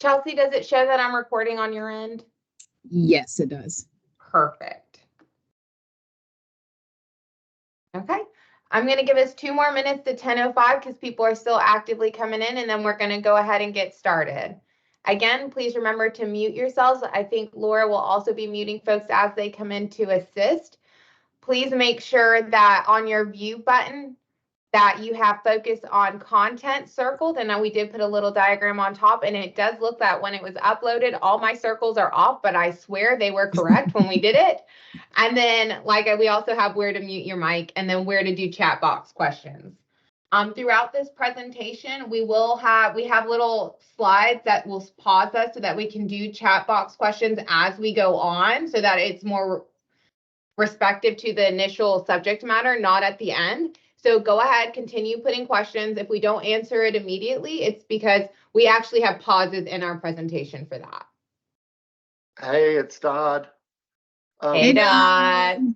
Chelsea, does it show that I'm recording on your end? Yes, it does. Perfect. Okay. I'm going to give us 2 more minutes to 10:05 because people are still actively coming in, and then we're going to go ahead and get started. Again, please remember to mute yourselves. I think Laura will also be muting folks as they come in to assist. Please make sure that on your view button that you have focus on content circled, and now we did put a little diagram on top, and it does look that when it was uploaded, all my circles are off, but I swear they were correct when we did it. And then we also have where to mute your mic and then where to do chat box questions. Throughout this presentation, we have little slides that will pause us so that we can do chat box questions as we go on so that it's more respective to the initial subject matter, not at the end. So go ahead, continue putting questions. If we don't answer it immediately, it's because we actually have pauses in our presentation for that. Hey, it's Dodd. Hey, Dodd.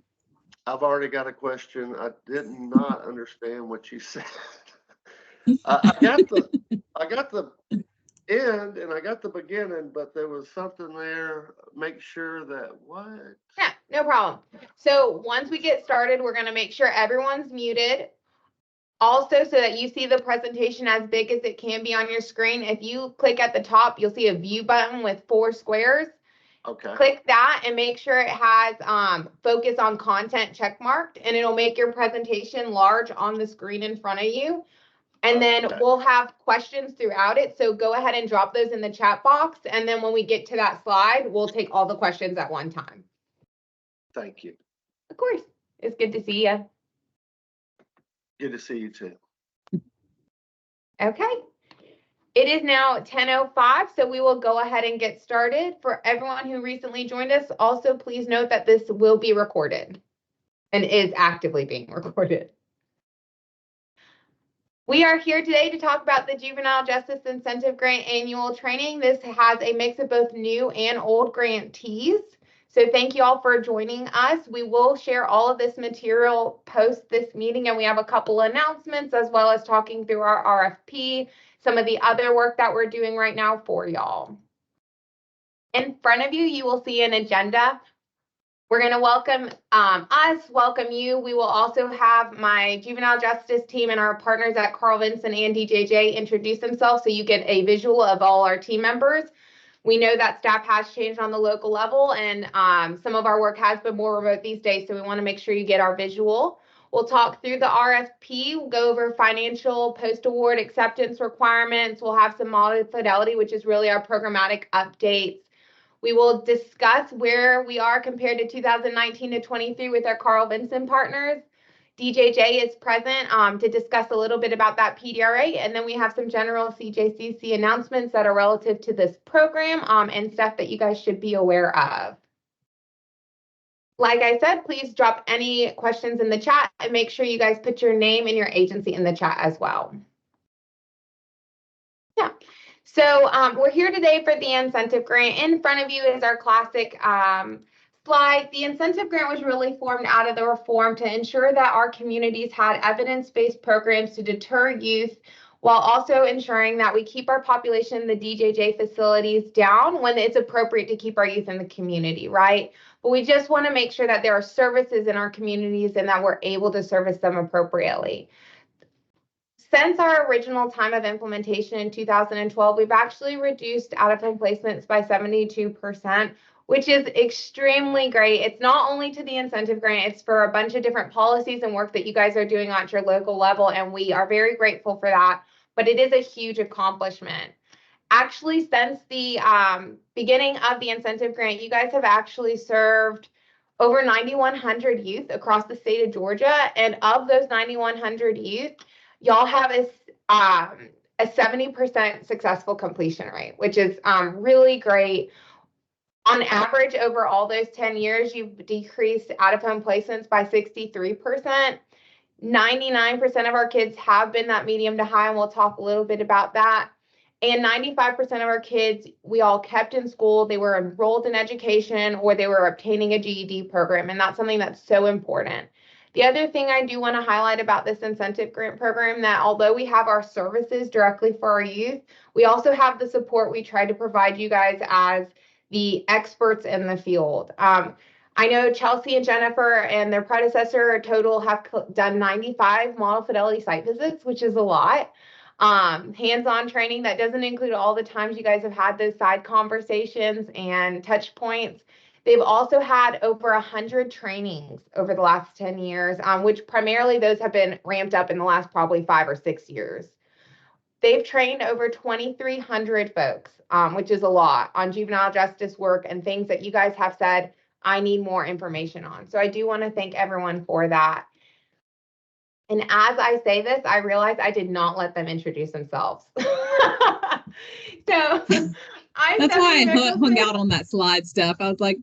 I've already got a question. I did not understand what you said. I got the end and I got the beginning, but there was something there. Make sure that what? Yeah, no problem. So once we get started, we're going to make sure everyone's muted. Also, so that you see the presentation as big as it can be on your screen, if you click at the top, you'll see a view button with 4 squares. Okay. Click that and make sure it has focus on content check marked, and it'll make your presentation large on the screen in front of you. And then we'll have questions throughout it. So go ahead and drop those in the chat box. And then when we get to that slide, we'll take all the questions at one time. Thank you. Of course. It's good to see you. Good to see you too. Okay. It is now 10:05, so we will go ahead and get started. For everyone who recently joined us, also please note that this will be recorded and is actively being recorded. We are here today to talk about the Juvenile Justice Incentive Grant Annual Training. This has a mix of both new and old grantees. So thank you all for joining us. We will share all of this material post this meeting, and we have a couple announcements as well as talking through our RFP, some of the other work that we're doing right now for y'all. In front of you, you will see an agenda. We're going to welcome welcome you. We will also have my juvenile justice team and our partners at Carl Vinson and DJJ introduce themselves so you get a visual of all our team members. We know that staff has changed on the local level, and some of our work has been more remote these days, so we want to make sure you get our visual. We'll talk through the RFP. We'll go over financial post-award acceptance requirements. We'll have some model fidelity, which is really our programmatic updates. We will discuss where we are compared to 2019 to 23 with our Carl Vinson partners. DJJ is present to discuss a little bit about that PDRA, and then we have some general CJCC announcements that are relative to this program and stuff that you guys should be aware of. Like I said, please drop any questions in the chat and make sure you guys put your name and your agency in the chat as well. Yeah. So we're here today for the incentive grant. In front of you is our classic slide. The incentive grant was really formed out of the reform to ensure that our communities had evidence-based programs to deter youth while also ensuring that we keep our population in the DJJ facilities down when it's appropriate to keep our youth in the community, right? But we just want to make sure that there are services in our communities and that we're able to service them appropriately. Since our original time of implementation in 2012, we've actually reduced out-of-home placements by 72%, which is extremely great. It's not only to the incentive grant, it's for a bunch of different policies and work that you guys are doing at your local level, and we are very grateful for that, but it is a huge accomplishment. Actually, since the beginning of the incentive grant, you guys have actually served over 9,100 youth across the state of Georgia, and of those 9,100 youth, y'all have a 70% successful completion rate, which is really great. On average, over all those 10 years, you've decreased out-of-home placements by 63%. 99% of our kids have been that medium to high, and we'll talk a little bit about that. And 95% of our kids, we all kept in school. They were enrolled in education or they were obtaining a GED program, and that's something that's so important. The other thing I do want to highlight about this incentive grant program, that although we have our services directly for our youth, we also have the support we try to provide you guys as the experts in the field. I know Chelsea and Jennifer and their predecessor total have done 95 model fidelity site visits, which is a lot. Hands-on training that doesn't include all the times you guys have had those side conversations and touch points. They've also had over 100 trainings over the last 10 years, which primarily those have been ramped up in the last probably 5 or 6 years. They've trained over 2,300 folks, which is a lot, on juvenile justice work and things that you guys have said, I need more information on. So I do want to thank everyone for that. And as I say this, I realize I did not let them introduce themselves. So That's why I hung out on that slide stuff. I was like,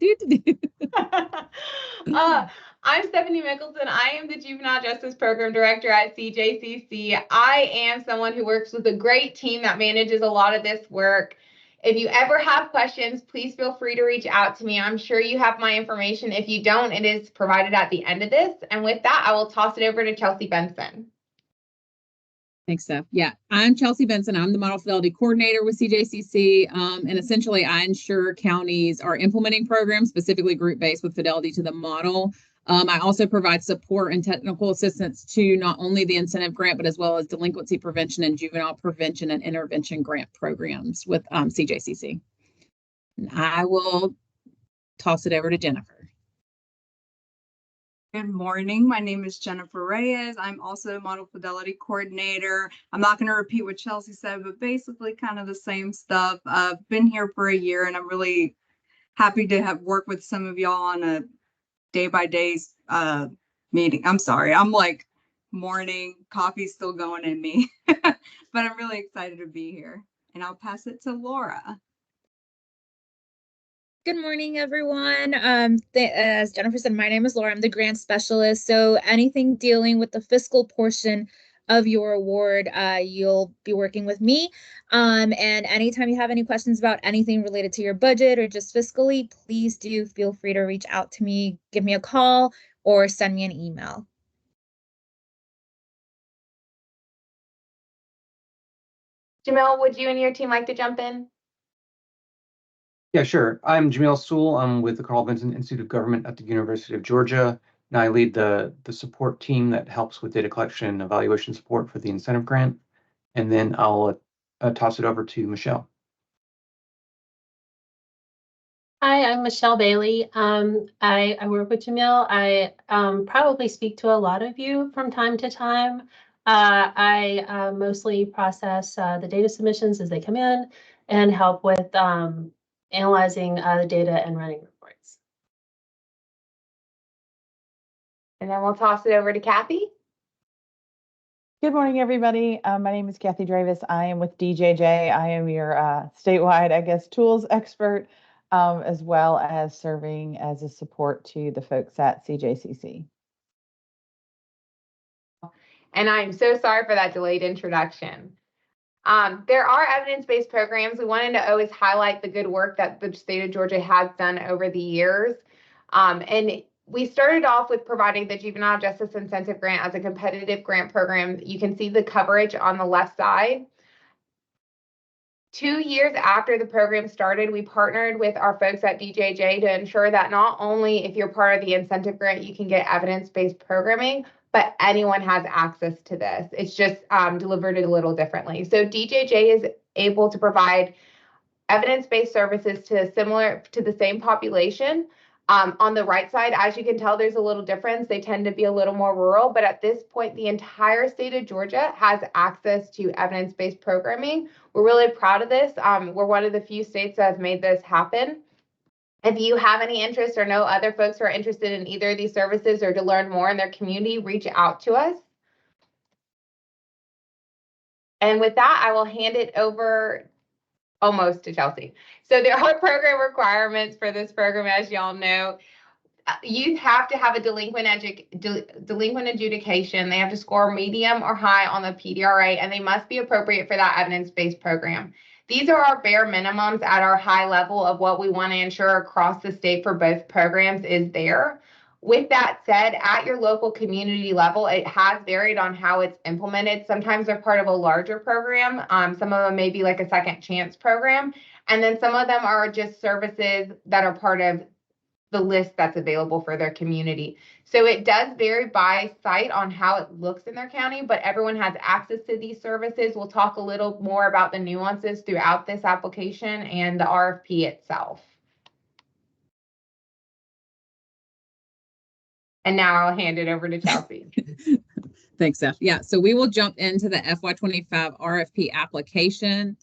I'm Stephanie Mickelson. I am the Juvenile Justice Program Director at CJCC. I am someone who works with a great team that manages a lot of this work. If you ever have questions, please feel free to reach out to me. I'm sure you have my information. If you don't, it is provided at the end of this. And with that, I will toss it over to Chelsea Benson. Thanks, Steph. Yeah, I'm Chelsea Benson. I'm the Model Fidelity Coordinator with CJCC. And essentially, I ensure counties are implementing programs, specifically group-based with fidelity to the model. I also provide support and technical assistance to not only the incentive grant, but as well as delinquency prevention and juvenile prevention and intervention grant programs with CJCC. And I will toss it over to Jennifer. Good morning. My name is Jennifer Reyes. I'm also Model Fidelity Coordinator. I'm not going to repeat what Chelsea said, but basically kind of the same stuff. I've been here for a year and I'm really happy to have worked with some of y'all on a day-by-day meeting. I'm sorry. I'm like morning, coffee's still going in me, but I'm really excited to be here. And I'll pass it to Laura. Good morning, everyone. As Jennifer said, my name is Laura. I'm the grant specialist. So anything dealing with the fiscal portion of your award, you'll be working with me. And anytime you have any questions about anything related to your budget or just fiscally, please do feel free to reach out to me, give me a call, or send me an email. Jamil, would you and your team like to jump in? Yeah, sure. I'm Jamil Sewell. I'm with the Carl Vinson Institute of Government at the University of Georgia, and I lead the support team that helps with data collection and evaluation support for the incentive grant. And then I'll toss it over to Michelle. Hi, I'm Michelle Bailey. I work with Jamil. I probably speak to a lot of you from time to time. I mostly process the data submissions as they come in and help with analyzing the data and running reports. And then we'll toss it over to Kathy. Good morning, everybody. My name is Kathy Dravis. I am with DJJ. I am your statewide, I guess, tools expert, as well as serving as a support to the folks at CJCC. And I'm so sorry for that delayed introduction. There are evidence-based programs. We wanted to always highlight the good work that the state of Georgia has done over the years. And we started off with providing the Juvenile Justice Incentive Grant as a competitive grant program. You can see the coverage on the left side. 2 years after the program started, we partnered with our folks at DJJ to ensure that not only if you're part of the incentive grant, you can get evidence-based programming, but anyone has access to this. It's just delivered a little differently. So DJJ is able to provide evidence-based services to the same population. On the right side, as you can tell, there's a little difference. They tend to be a little more rural, but at this point, the entire state of Georgia has access to evidence-based programming. We're really proud of this. We're one of the few states that have made this happen. If you have any interest or know other folks who are interested in either of these services or to learn more in their community, reach out to us. And with that, I will hand it over almost to Chelsea. So there are program requirements for this program, as y'all know. Youth have to have a delinquent adjudication. They have to score medium or high on the PDRA, and they must be appropriate for that evidence-based program. These are our bare minimums at our high level of what we want to ensure across the state for both programs is there. With that said, at your local community level, it has varied on how it's implemented. Sometimes they're part of a larger program. Some of them may be like a second chance program. And then some of them are just services that are part of the list that's available for their community. So it does vary by site on how it looks in their county, but everyone has access to these services. We'll talk a little more about the nuances throughout this application and the RFP itself. And now I'll hand it over to Chelsea. Thanks, Steph. Yeah, so we will jump into the FY25 RFP application.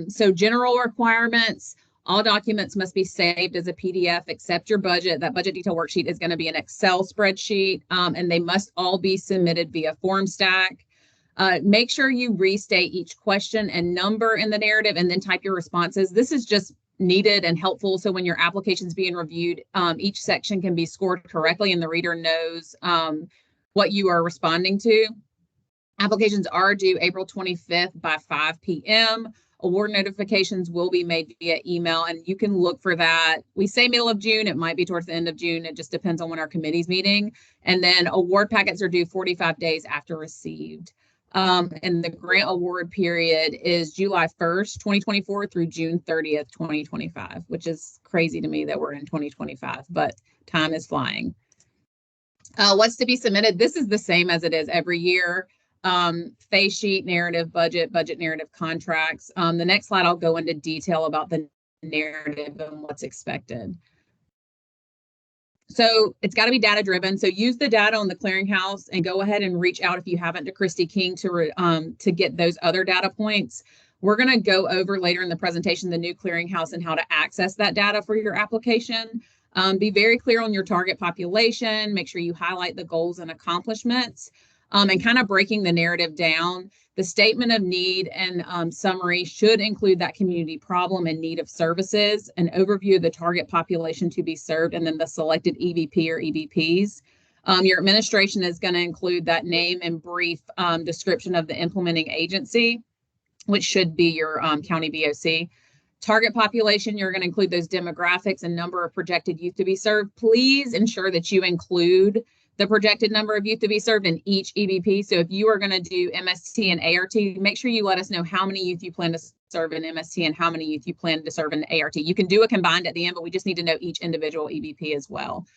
So general requirements, all documents must be saved as a PDF except your budget. That budget detail worksheet is going to be an Excel spreadsheet, and they must all be submitted via FormStack. Make sure you restate each question and number in the narrative and then type your responses. This is just needed and helpful. So when your application is being reviewed, each section can be scored correctly and the reader knows what you are responding to. Applications are due April 25th by 5 p.m. Award notifications will be made via email, and you can look for that. We say middle of June. It might be towards the end of June. It just depends on when our committee's meeting. And then award packets are due 45 days after received. And the grant award period is July 1st, 2024 through June 30th, 2025, which is crazy to me that we're in 2025, but time is flying. What's to be submitted? This is the same as it is every year. Phase sheet, narrative, budget narrative, contracts. The next slide, I'll go into detail about the narrative and what's expected. So it's got to be data driven. So use the data on the clearinghouse and go ahead and reach out if you haven't to Christy King to get those other data points. We're going to go over later in the presentation the new clearinghouse and how to access that data for your application. Be very clear on your target population. Make sure you highlight the goals and accomplishments. And kind of breaking the narrative down. The statement of need and summary should include that community problem and need of services, an overview of the target population to be served, and then the selected EVP or EVPs. Your administration is going to include that name and brief description of the implementing agency, which should be your county BOC. Target population, you're going to include those demographics and number of projected youth to be served. Please ensure that you include the projected number of youth to be served in each EVP. So if you are going to do MST and ART, make sure you let us know how many youth you plan to serve in MST and how many youth you plan to serve in ART. You can do a combined at the end, but we just need to know each individual EVP as well.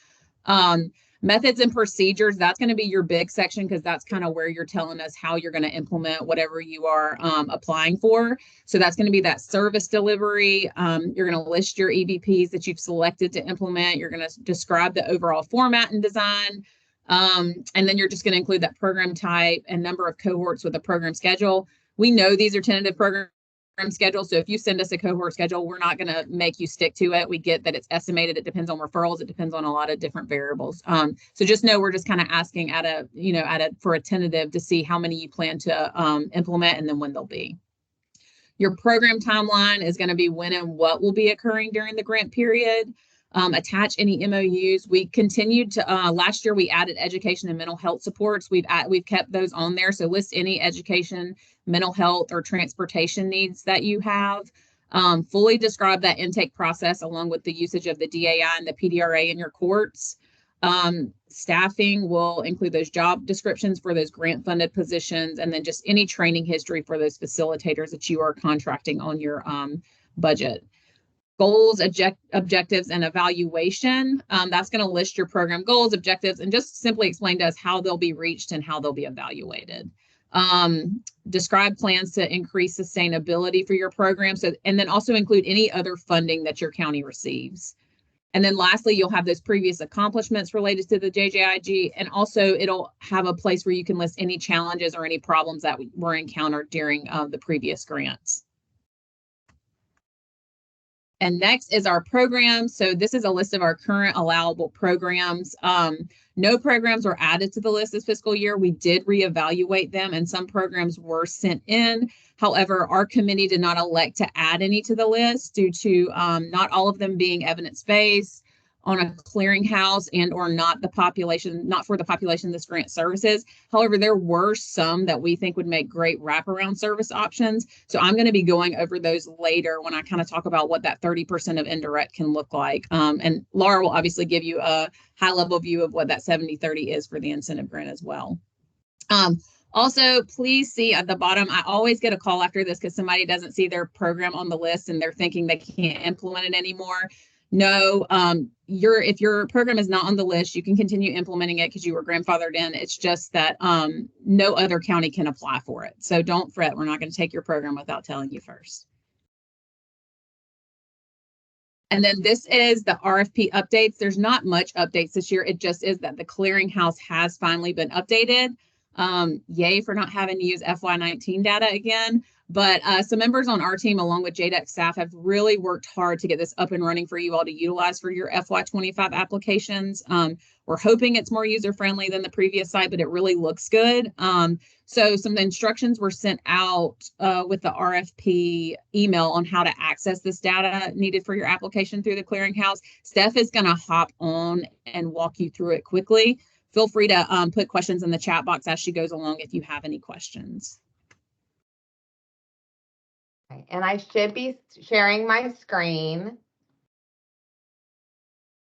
Methods and procedures, that's going to be your big section because that's kind of where you're telling us how you're going to implement whatever you are applying for. So that's going to be that service delivery. You're going to list your EVPs that you've selected to implement. You're going to describe the overall format and design. And then you're just going to include that program type and number of cohorts with a program schedule. We know these are tentative program schedules. So if you send us a cohort schedule, we're not going to make you stick to it. We get that it's estimated. It depends on referrals. It depends on a lot of different variables. So just know we're just kind of asking for a tentative to see how many you plan to implement and then when they'll be. Your program timeline is going to be when and what will be occurring during the grant period. Attach any MOUs. We continued to, last year we added education and mental health supports. We've kept those on there. So list any education, mental health, or transportation needs that you have. Fully describe that intake process along with the usage of the DAI and the PDRA in your courts. Staffing will include those job descriptions for those grant funded positions, and then just any training history for those facilitators that you are contracting on your budget. Goals, objectives, and evaluation. That's going to list your program goals, objectives, and just simply explain to us how they'll be reached and how they'll be evaluated. Describe plans to increase sustainability for your program. And then also include any other funding that your county receives. And then lastly, you'll have those previous accomplishments related to the JJIG. And also it'll have a place where you can list any challenges or any problems that were encountered during the previous grants. And next is our program. So this is a list of our current allowable programs. No programs were added to the list this fiscal year. We did reevaluate them and some programs were sent in. However, our committee did not elect to add any to the list due to not all of them being evidence-based on a clearinghouse and or not for the population this grant services. However, there were some that we think would make great wraparound service options. So I'm going to be going over those later when I kind of talk about what that 30% of indirect can look like. And Laura will obviously give you a high level view of what that 70-30 is for the incentive grant as well. Also, please see at the bottom, I always get a call after this because somebody doesn't see their program on the list and they're thinking they can't implement it anymore. No, if your program is not on the list, you can continue implementing it because you were grandfathered in. It's just that no other county can apply for it. So don't fret. We're not going to take your program without telling you first. And then this is the RFP updates. There's not much updates this year. It just is that the clearinghouse has finally been updated. Yay for not having to use FY19 data again. But some members on our team, along with JDEC staff, have really worked hard to get this up and running for you all to utilize for your FY25 applications. We're hoping it's more user-friendly than the previous site, but it really looks good. So some instructions were sent out with the RFP email on how to access this data needed for your application through the clearinghouse. Steph is going to hop on and walk you through it quickly. Feel free to put questions in the chat box as she goes along if you have any questions. Okay, and I should be sharing my screen.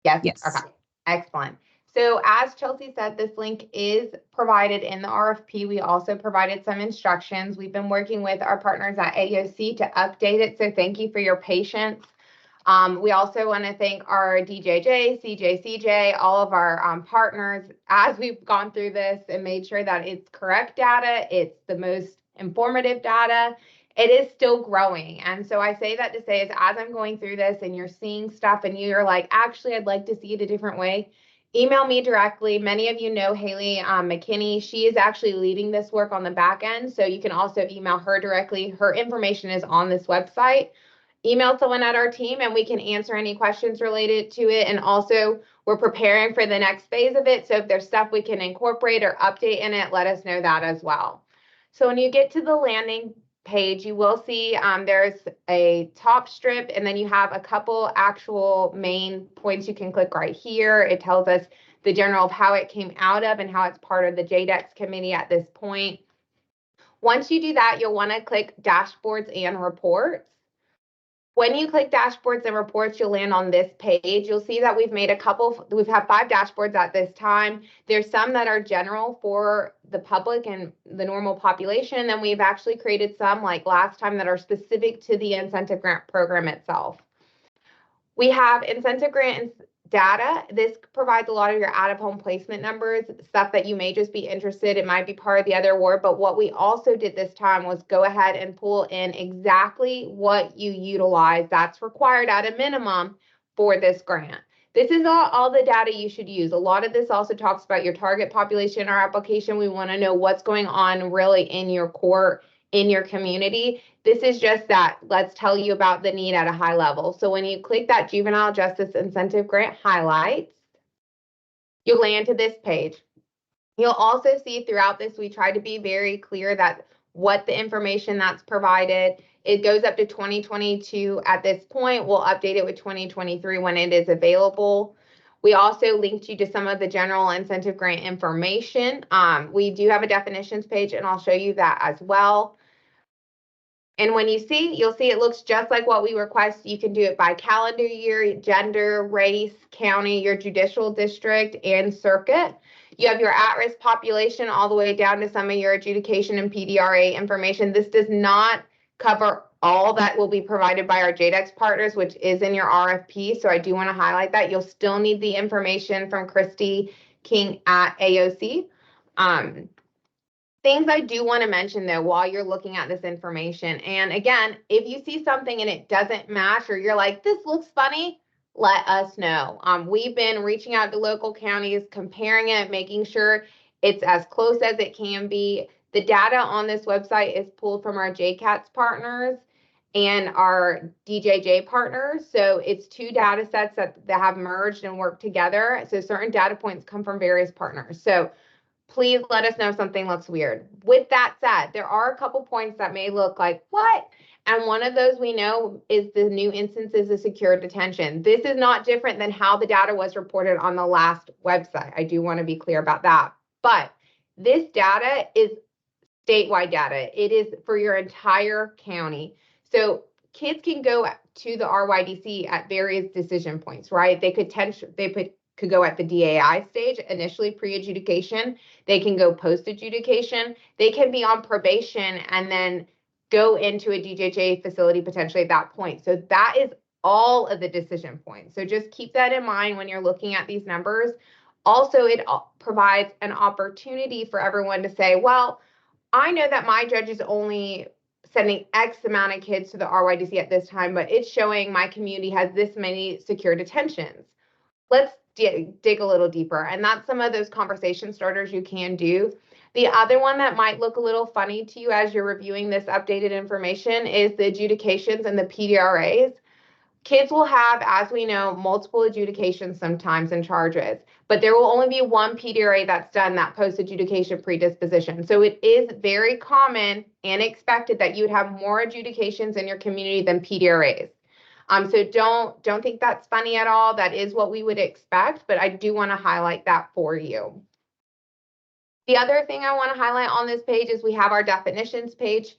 Yes. Yes. Okay. Excellent. So as Chelsea said, this link is provided in the RFP. We also provided some instructions. We've been working with our partners at AOC to update it. So thank you for your patience. We also want to thank our DJJ, CJ, all of our partners as we've gone through this and made sure that it's correct data. It's the most informative data. It is still growing. And so I say that to say is as I'm going through this and you're seeing stuff and you're like, actually, I'd like to see it a different way, email me directly. Many of you know Haley McKinney. She is actually leading this work on the back end. So you can also email her directly. Her information is on this website. Email someone at our team and we can answer any questions related to it. And also we're preparing for the next phase of it. So if there's stuff we can incorporate or update in it, let us know that as well. So when you get to the landing page, you will see there's a top strip and then you have a couple actual main points you can click right here. It tells us the general of how it came out of and how it's part of the JDEX committee at this point. Once you do that, you'll want to click dashboards and reports. When you click dashboards and reports, you'll land on this page. You'll see that we've had 5 dashboards at this time. There's some that are general for the public and the normal population. And we've actually created some like last time that are specific to the incentive grant program itself. We have incentive grant data. This provides a lot of your out-of-home placement numbers, stuff that you may just be interested. It might be part of the other award, but what we also did this time was go ahead and pull in exactly what you utilize that's required at a minimum for this grant. This is all the data you should use. A lot of this also talks about your target population in our application. We want to know what's going on really in your court, in your community. This is just that, let's tell you about the need at a high level. So when you click that Juvenile Justice Incentive Grant highlights, you'll land to this page. You'll also see throughout this, we try to be very clear that what the information that's provided, it goes up to 2022 at this point. We'll update it with 2023 when it is available. We also linked you to some of the general incentive grant information. We do have a definitions page and I'll show you that as well. And when you see, you'll see it looks just like what we request. You can do it by calendar year, gender, race, county, your judicial district, and circuit. You have your at-risk population all the way down to some of your adjudication and PDRA information. This does not cover all that will be provided by our JDEX partners, which is in your RFP. So I do want to highlight that. You'll still need the information from Christy King at AOC. Things I do want to mention though, while you're looking at this information, and again, if you see something and it doesn't match or you're like, this looks funny, let us know. We've been reaching out to local counties, comparing it, making sure it's as close as it can be. The data on this website is pulled from our JCATS partners and our DJJ partners. So it's 2 data sets that have merged and worked together. So certain data points come from various partners. So please let us know if something looks weird. With that said, there are a couple points that may look like, what? And one of those we know is the new instances of secure detention. This is not different than how the data was reported on the last website. I do want to be clear about that. But this data is statewide data. It is for your entire county. So kids can go to the RYDC at various decision points, right? They could go at the DAI stage, initially pre-adjudication. They can go post-adjudication. They can be on probation and then go into a DJJ facility potentially at that point. So that is all of the decision points. So just keep that in mind when you're looking at these numbers. Also, it provides an opportunity for everyone to say, well, I know that my judge is only sending X amount of kids to the RYDC at this time, but it's showing my community has this many secure detentions. Let's dig a little deeper. And that's some of those conversation starters you can do. The other one that might look a little funny to you as you're reviewing this updated information is the adjudications and the PDRAs. Kids will have, as we know, multiple adjudications sometimes and charges, but there will only be one PDRA that's done that post-adjudication predisposition. So it is very common and expected that you would have more adjudications in your community than PDRAs. So don't think that's funny at all. That is what we would expect, but I do want to highlight that for you. The other thing I want to highlight on this page is we have our definitions page.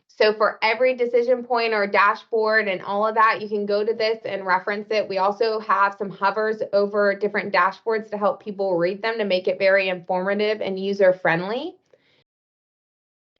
So for every decision point or dashboard and all of that, you can go to this and reference it. We also have some hovers over different dashboards to help people read them to make it very informative and user-friendly.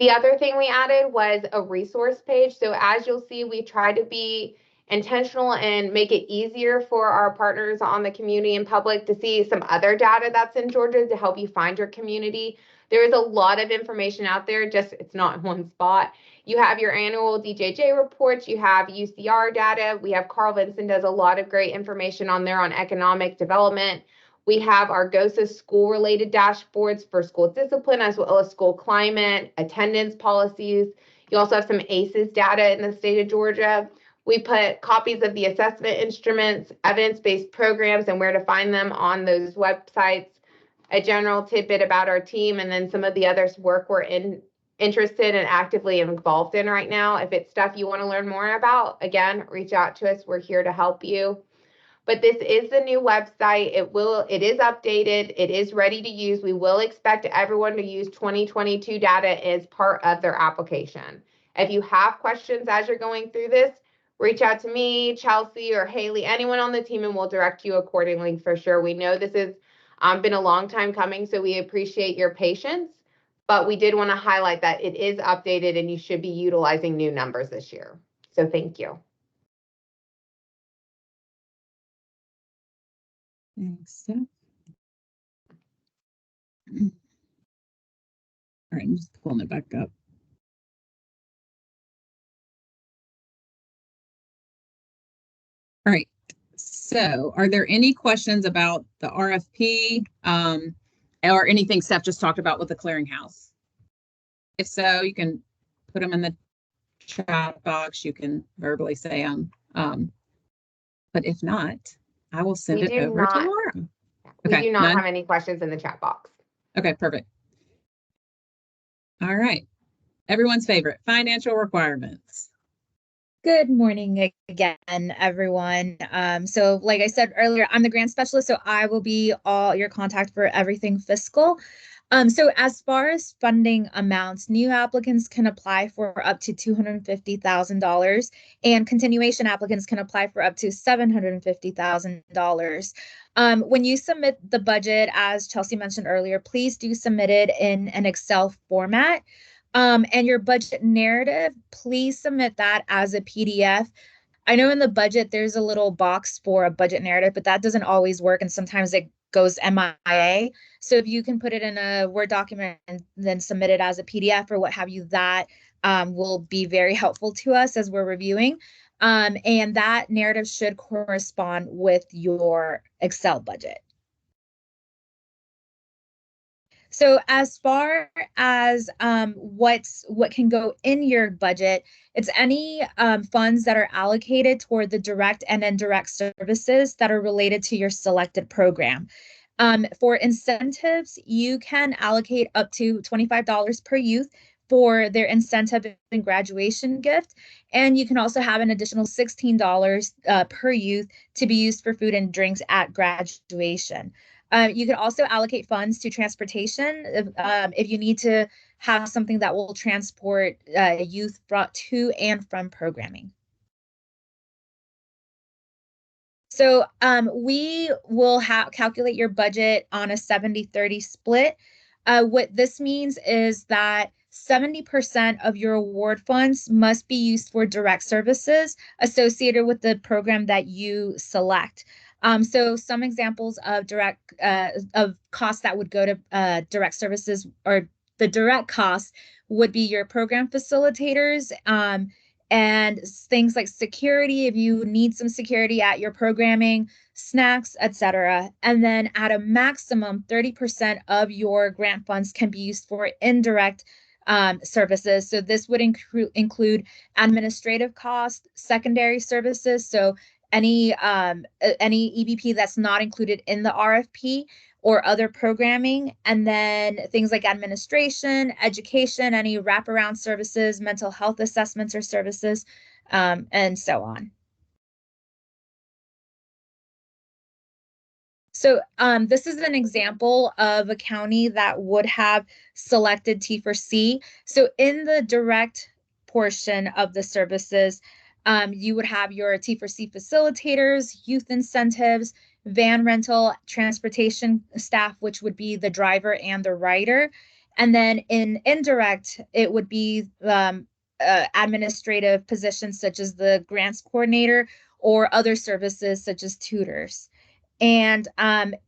The other thing we added was a resource page. So as you'll see, we try to be intentional and make it easier for our partners on the community and public to see some other data that's in Georgia to help you find your community. There is a lot of information out there, just it's not in one spot. You have your annual DJJ reports, you have UCR data. We have Carl Vinson does a lot of great information on there on economic development. We have our GOSA school-related dashboards for school discipline as well as school climate, attendance policies. You also have some ACEs data in the state of Georgia. We put copies of the assessment instruments, evidence-based programs, and where to find them on those websites, a general tidbit about our team, and then some of the other work we're interested and actively involved in right now. If it's stuff you want to learn more about, again, reach out to us. We're here to help you. But this is the new website. It is updated. It is ready to use. We will expect everyone to use 2022 data as part of their application. If you have questions as you're going through this, reach out to me, Chelsea, or Haley, anyone on the team, and we'll direct you accordingly for sure. We know this has been a long time coming, so we appreciate your patience, but we did want to highlight that it is updated and you should be utilizing new numbers this year. So thank you. Thanks, Steph. All right, I'm just pulling it back up. All right, so are there any questions about the RFP or anything Steph just talked about with the clearinghouse? If so, you can put them in the chat box. You can verbally say them. But if not, I will send it over to Laura. We do not have any questions in the chat box. Okay, perfect. All right. Everyone's favorite, financial requirements. Good morning again, everyone. So like I said earlier, I'm the grant specialist, so I will be your contact for everything fiscal. So as far as funding amounts, new applicants can apply for up to $250,000 and continuation applicants can apply for up to $750,000. When you submit the budget, as Chelsea mentioned earlier, please do submit it in an Excel format. And your budget narrative, please submit that as a PDF. I know in the budget, there's a little box for a budget narrative, but that doesn't always work. And sometimes it goes MIA. So if you can put it in a Word document and then submit it as a PDF or what have you, that will be very helpful to us as we're reviewing. And that narrative should correspond with your Excel budget. So as far as what can go in your budget, it's any funds that are allocated toward the direct and indirect services that are related to your selected program. For incentives, you can allocate up to $25 per youth for their incentive and graduation gift. And you can also have an additional $16 per youth to be used for food and drinks at graduation. You can also allocate funds to transportation if you need to have something that will transport youth brought to and from programming. So we will calculate your budget on a 70-30 split. What this means is that 70% of your award funds must be used for direct services associated with the program that you select. So some examples of direct of costs that would go to direct services, or the direct costs would be your program facilitators, and things like security, if you need some security at your programming, snacks, etc. And then at a maximum, 30% of your grant funds can be used for indirect services. So this would include administrative costs, secondary services. So any EBP that's not included in the RFP, or other programming, and then things like administration, education, any wraparound services, mental health assessments or services, and so on. So this is an example of a county that would have selected T4C. So in the direct portion of the services, you would have your T4C facilitators, youth incentives, van rental, transportation staff, which would be the driver and the rider. And then in indirect, it would be administrative positions such as the grants coordinator or other services such as tutors. And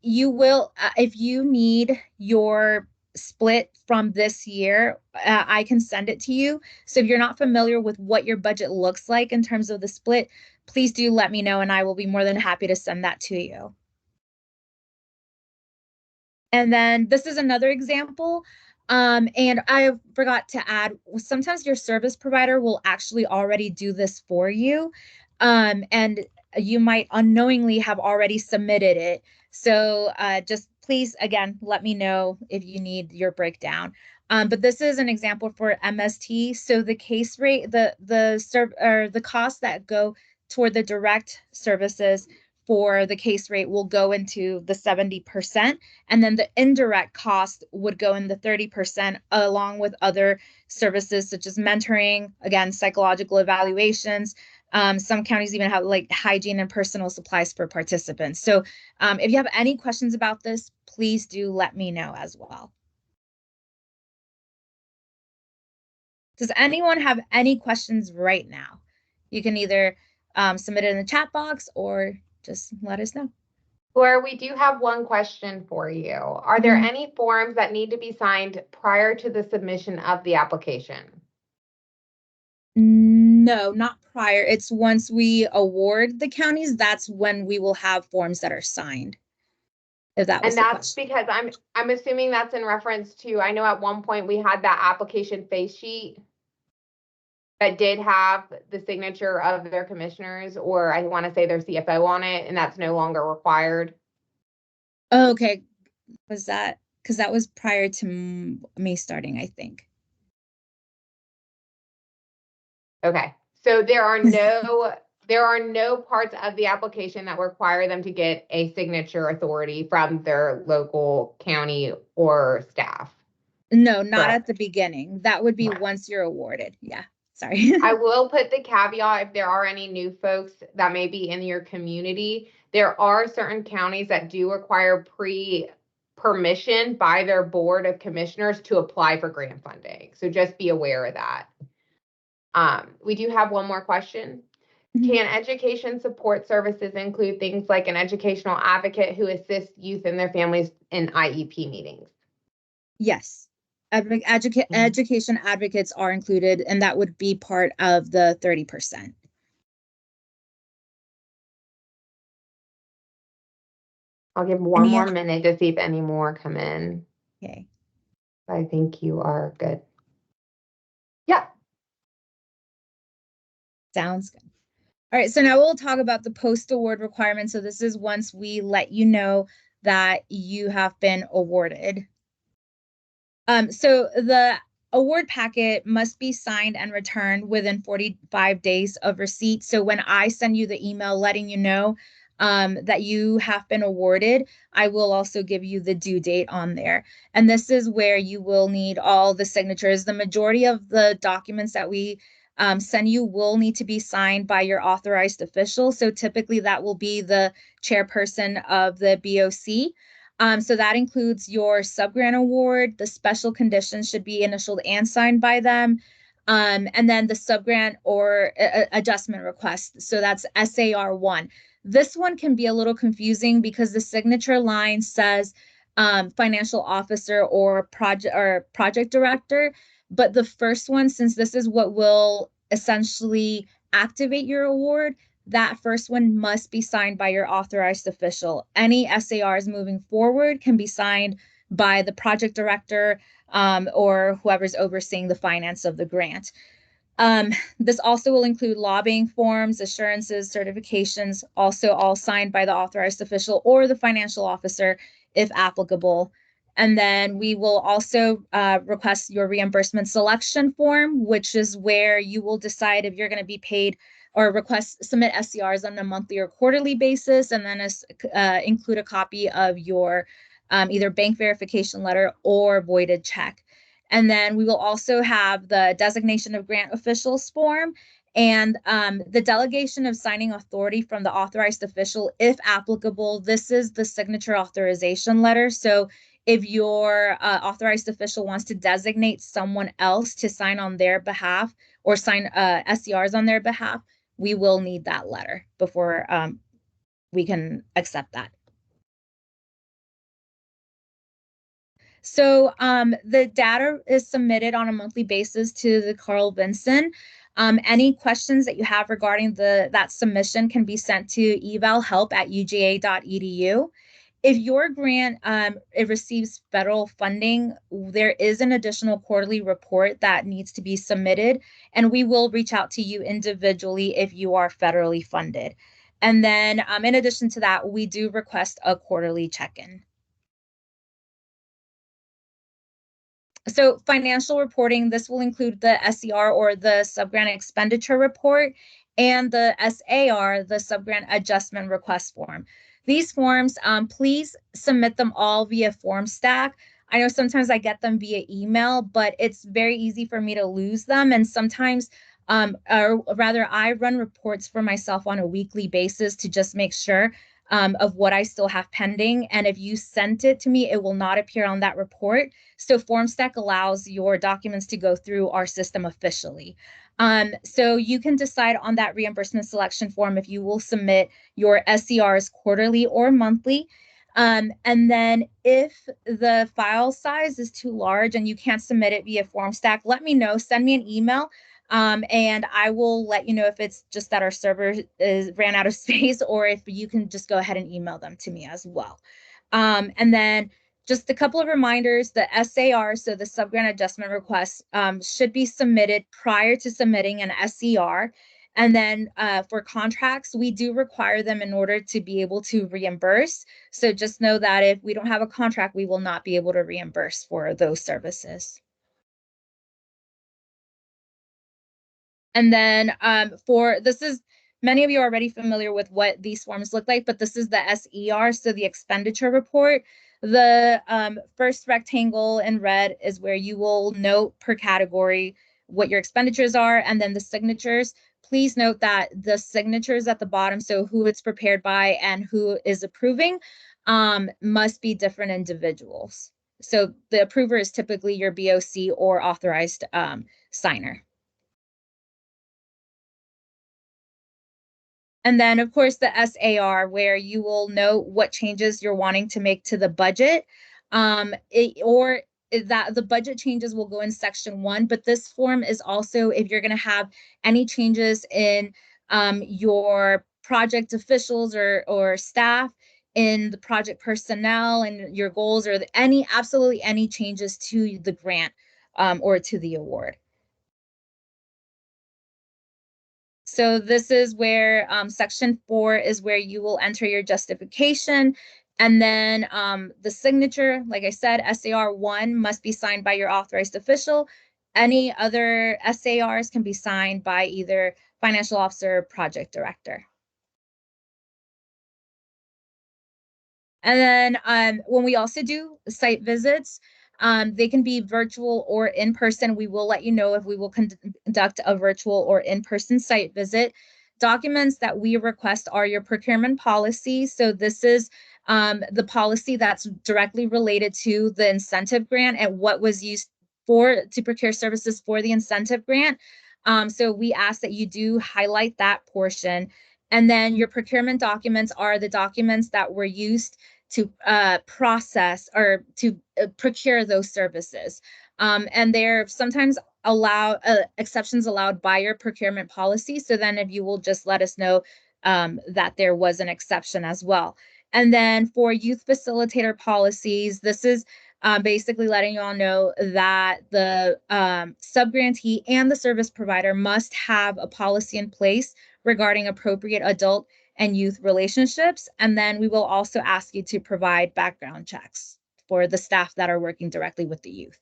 you will, if you need your split from this year, I can send it to you. So if you're not familiar with what your budget looks like in terms of the split, please do let me know and I will be more than happy to send that to you. And then this is another example. And I forgot to add, sometimes your service provider will actually already do this for you. And you might unknowingly have already submitted it. So just please, again, let me know if you need your breakdown. But this is an example for MST. So the case rate, the costs that go toward the direct services for the case rate will go into the 70%, and then the indirect cost would go in the 30%, along with other services such as mentoring, again, psychological evaluations. Some counties even have like hygiene and personal supplies for participants. So if you have any questions about this, please do let me know as well. Does anyone have any questions right now? You can either submit it in the chat box or just let us know. Laura, we do have one question for you. Are there any forms that need to be signed prior to the submission of the application? No, not prior. It's once we award the counties, that's when we will have forms that are signed. If that was the question. And that's because I'm assuming that's in reference to, I know at one point we had that application face sheet that did have the signature of their commissioners, or I want to say their CFO on it, and that's no longer required. Oh, okay. Was that, because that was prior to me starting, I think. Okay, so there are no parts of the application that require them to get a signature authority from their local county or staff. No, not Correct. at the beginning. That would be once you're awarded. Yeah, sorry. I will put the caveat, if there are any new folks that may be in your community, there are certain counties that do require pre-permission by their board of commissioners to apply for grant funding. So just be aware of that. We do have one more question. Can education support services include things like an educational advocate who assists youth and their families in IEP meetings? Yes. Education advocates are included, and that would be part of the 30%. I'll give one more minute to see if any more come in. Okay. I think you are good. Yeah. Sounds good. All right, so now we'll talk about the post-award requirements. So this is once we let you know that you have been awarded. So the award packet must be signed and returned within 45 days of receipt. So when I send you the email letting you know that you have been awarded, I will also give you the due date on there. And this is where you will need all the signatures. The majority of the documents that we send you will need to be signed by your authorized official. So typically that will be the chairperson of the BOC. So that includes your subgrant award. The special conditions should be initialed and signed by them. And then the subgrant or adjustment request. So that's SAR1. This one can be a little confusing because the signature line says financial officer or project director. But the first one, since this is what will essentially activate your award, that first one must be signed by your authorized official. Any SARs moving forward can be signed by the project director or whoever's overseeing the finance of the grant. This also will include lobbying forms, assurances, certifications, also all signed by the authorized official or the financial officer if applicable. And then we will also request your reimbursement selection form, which is where you will decide if you're going to be paid or submit SCRs on a monthly or quarterly basis, and then include a copy of your either bank verification letter or voided check. And then we will also have the designation of grant officials form and the delegation of signing authority from the authorized official, if applicable. This is the signature authorization letter. So if your authorized official wants to designate someone else to sign on their behalf or sign SCRs on their behalf, we will need that letter before we can accept that. So the data is submitted on a monthly basis to the Carl Vinson. Any questions that you have regarding that submission can be sent to evalhelp@uga.edu. If your grant it receives federal funding, there is an additional quarterly report that needs to be submitted, and we will reach out to you individually if you are federally funded. And then in addition to that, we do request a quarterly check-in. So financial reporting, this will include the SCR or the subgrant expenditure report and the SAR, the subgrant adjustment request form. These forms, please submit them all via FormStack. I know sometimes I get them via email, but it's very easy for me to lose them. And sometimes, or rather, I run reports for myself on a weekly basis to just make sure of what I still have pending. And if you sent it to me, it will not appear on that report. So FormStack allows your documents to go through our system officially. So you can decide on that reimbursement selection form if you will submit your SCRs quarterly or monthly. And then if the file size is too large and you can't submit it via FormStack, let me know, send me an email. And I will let you know if it's just that our server ran out of space or if you can just go ahead and email them to me as well. And then just a couple of reminders, the SAR, so the subgrant adjustment request, should be submitted prior to submitting an SCR. And then for contracts, we do require them in order to be able to reimburse. So just know that if we don't have a contract, we will not be able to reimburse for those services. And then many of you are already familiar with what these forms look like, but this is the SER, so the expenditure report. The first rectangle in red is where you will note per category what your expenditures are, and then the signatures. Please note that the signatures at the bottom, so who it's prepared by and who is approving, must be different individuals. So the approver is typically your BOC or authorized signer. And then, of course, the SAR, where you will know what changes you're wanting to make to the budget, or that the budget changes will go in section 1. But this form is also if you're going to have any changes in your project officials or staff, in the project personnel and your goals, or absolutely any changes to the grant or to the award. So this is where section 4 is where you will enter your justification. And then the signature, like I said, SAR 1 must be signed by your authorized official. Any other SARs can be signed by either financial officer or project director. And then when we also do site visits, they can be virtual or in person. We will let you know if we will conduct a virtual or in-person site visit. Documents that we request are your procurement policy. So this is the policy that's directly related to the incentive grant and what was used to procure services for the incentive grant. So we ask that you do highlight that portion. And then your procurement documents are the documents that were used to process or to procure those services. And they're sometimes exceptions allowed by your procurement policy. So then if you will just let us know that there was an exception as well. And then for youth facilitator policies, this is basically letting you all know that the subgrantee and the service provider must have a policy in place regarding appropriate adult and youth relationships. And then we will also ask you to provide background checks for the staff that are working directly with the youth.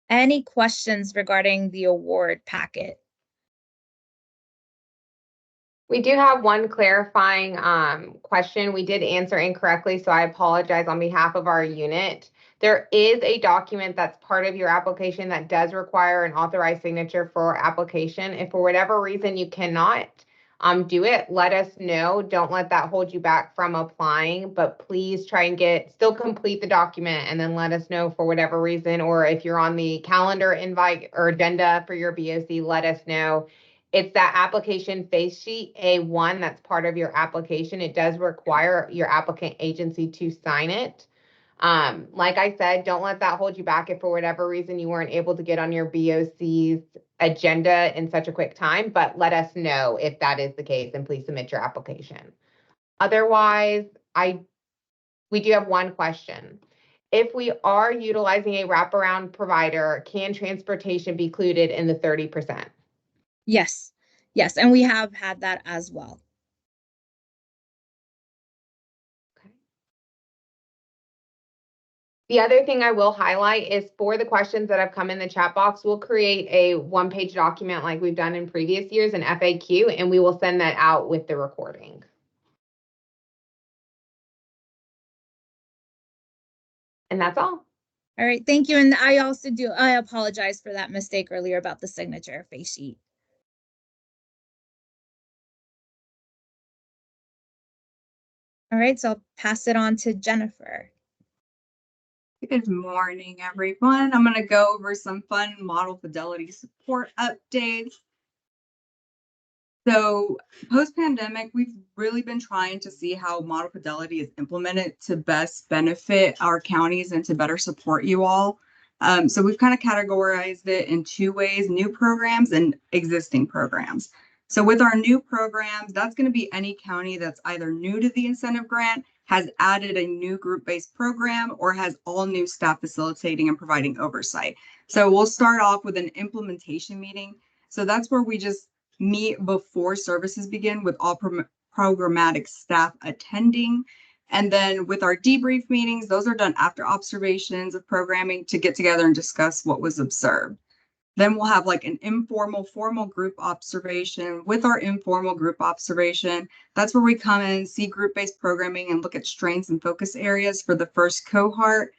Any questions regarding the award packet? We do have one clarifying question. We did answer incorrectly, so I apologize on behalf of our unit. There is a document that's part of your application that does require an authorized signature for application. If for whatever reason you cannot do it, let us know. Don't let that hold you back from applying, but please try and still complete the document and then let us know for whatever reason, or if you're on the calendar invite or agenda for your BOC, let us know. It's that application face sheet A1 that's part of your application. It does require your applicant agency to sign it. Like I said, don't let that hold you back if for whatever reason you weren't able to get on your BOC's agenda in such a quick time, but let us know if that is the case and please submit your application. Otherwise, we do have one question. If we are utilizing a wraparound provider, can transportation be included in the 30%? Yes, yes, and we have had that as well. Okay. The other thing I will highlight is for the questions that have come in the chat box, we'll create a one-page document like we've done in previous years, an FAQ, and we will send that out with the recording. And that's all. All right, thank you. And I apologize for that mistake earlier about the signature face sheet. All right, so I'll pass it on to Jennifer. Good morning, everyone. I'm going to go over some fun model fidelity support updates. So post-pandemic, we've really been trying to see how model fidelity is implemented to best benefit our counties and to better support you all. So we've kind of categorized it in two ways: new programs and existing programs. So with our new programs, that's going to be any county that's either new to the incentive grant, has added a new group-based program, or has all new staff facilitating and providing oversight. So we'll start off with an implementation meeting. So that's where we just meet before services begin with all programmatic staff attending. And then with our debrief meetings, those are done after observations of programming to get together and discuss what was observed. Then we'll have like an informal, formal group observation. With our informal group observation, that's where we come in, see group-based programming and look at strengths and focus areas for the first cohort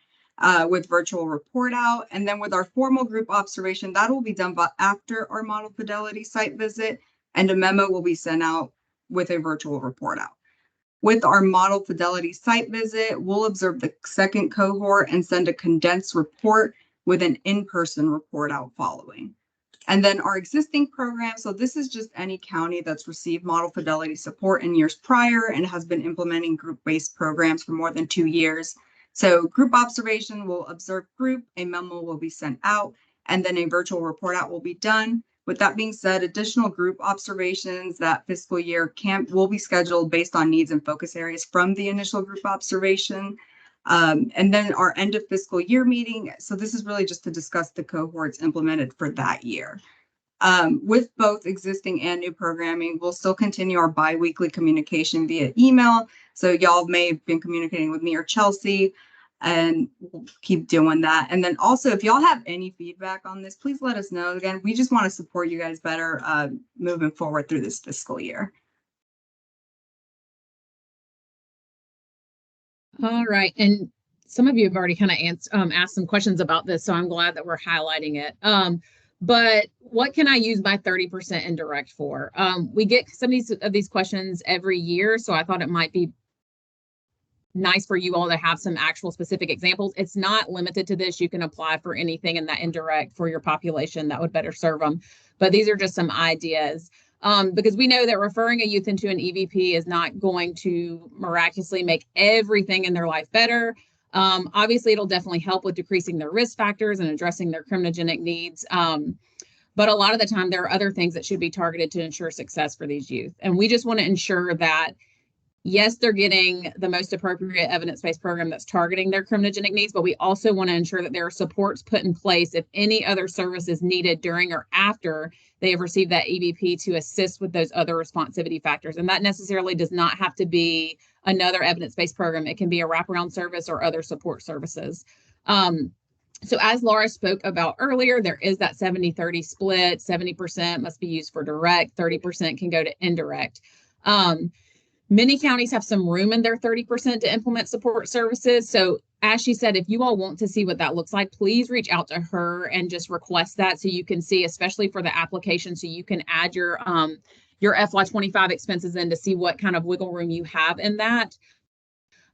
with virtual report out. And then with our formal group observation, that will be done after our model fidelity site visit, and a memo will be sent out with a virtual report out. With our model fidelity site visit, we'll observe the second cohort and send a condensed report with an in-person report out following. And then our existing program, so this is just any county that's received model fidelity support in years prior and has been implementing group-based programs for more than 2 years. So group observation will observe group, a memo will be sent out, and then a virtual report out will be done. With that being said, additional group observations that fiscal year will be scheduled based on needs and focus areas from the initial group observation. And then our end of fiscal year meeting. So this is really just to discuss the cohorts implemented for that year. With both existing and new programming, we'll still continue our bi-weekly communication via email. So y'all may have been communicating with me or Chelsea. and we'll keep doing that. And then also, if y'all have any feedback on this, please let us know. Again, we just want to support you guys better moving forward through this fiscal year. All right. And some of you have already kind of asked some questions about this, so I'm glad that we're highlighting it. But what can I use my 30% indirect for? We get some of these questions every year, so I thought it might be nice for you all to have some actual specific examples. It's not limited to this. You can apply for anything in that indirect for your population that would better serve them. But these are just some ideas. Because we know that referring a youth into an EVP is not going to miraculously make everything in their life better. Obviously, it'll definitely help with decreasing their risk factors and addressing their criminogenic needs. But a lot of the time, there are other things that should be targeted to ensure success for these youth. And we just want to ensure that, yes, they're getting the most appropriate evidence-based program that's targeting their criminogenic needs, but we also want to ensure that there are supports put in place if any other service is needed during or after they have received that EVP to assist with those other responsivity factors. And that necessarily does not have to be another evidence-based program. It can be a wraparound service or other support services. So as Laura spoke about earlier, there is that 70-30 split. 70% must be used for direct, 30% can go to indirect. Many counties have some room in their 30% to implement support services. So as she said, if you all want to see what that looks like, please reach out to her and just request that so you can see, especially for the application, so you can add your FY25 expenses in to see what kind of wiggle room you have in that.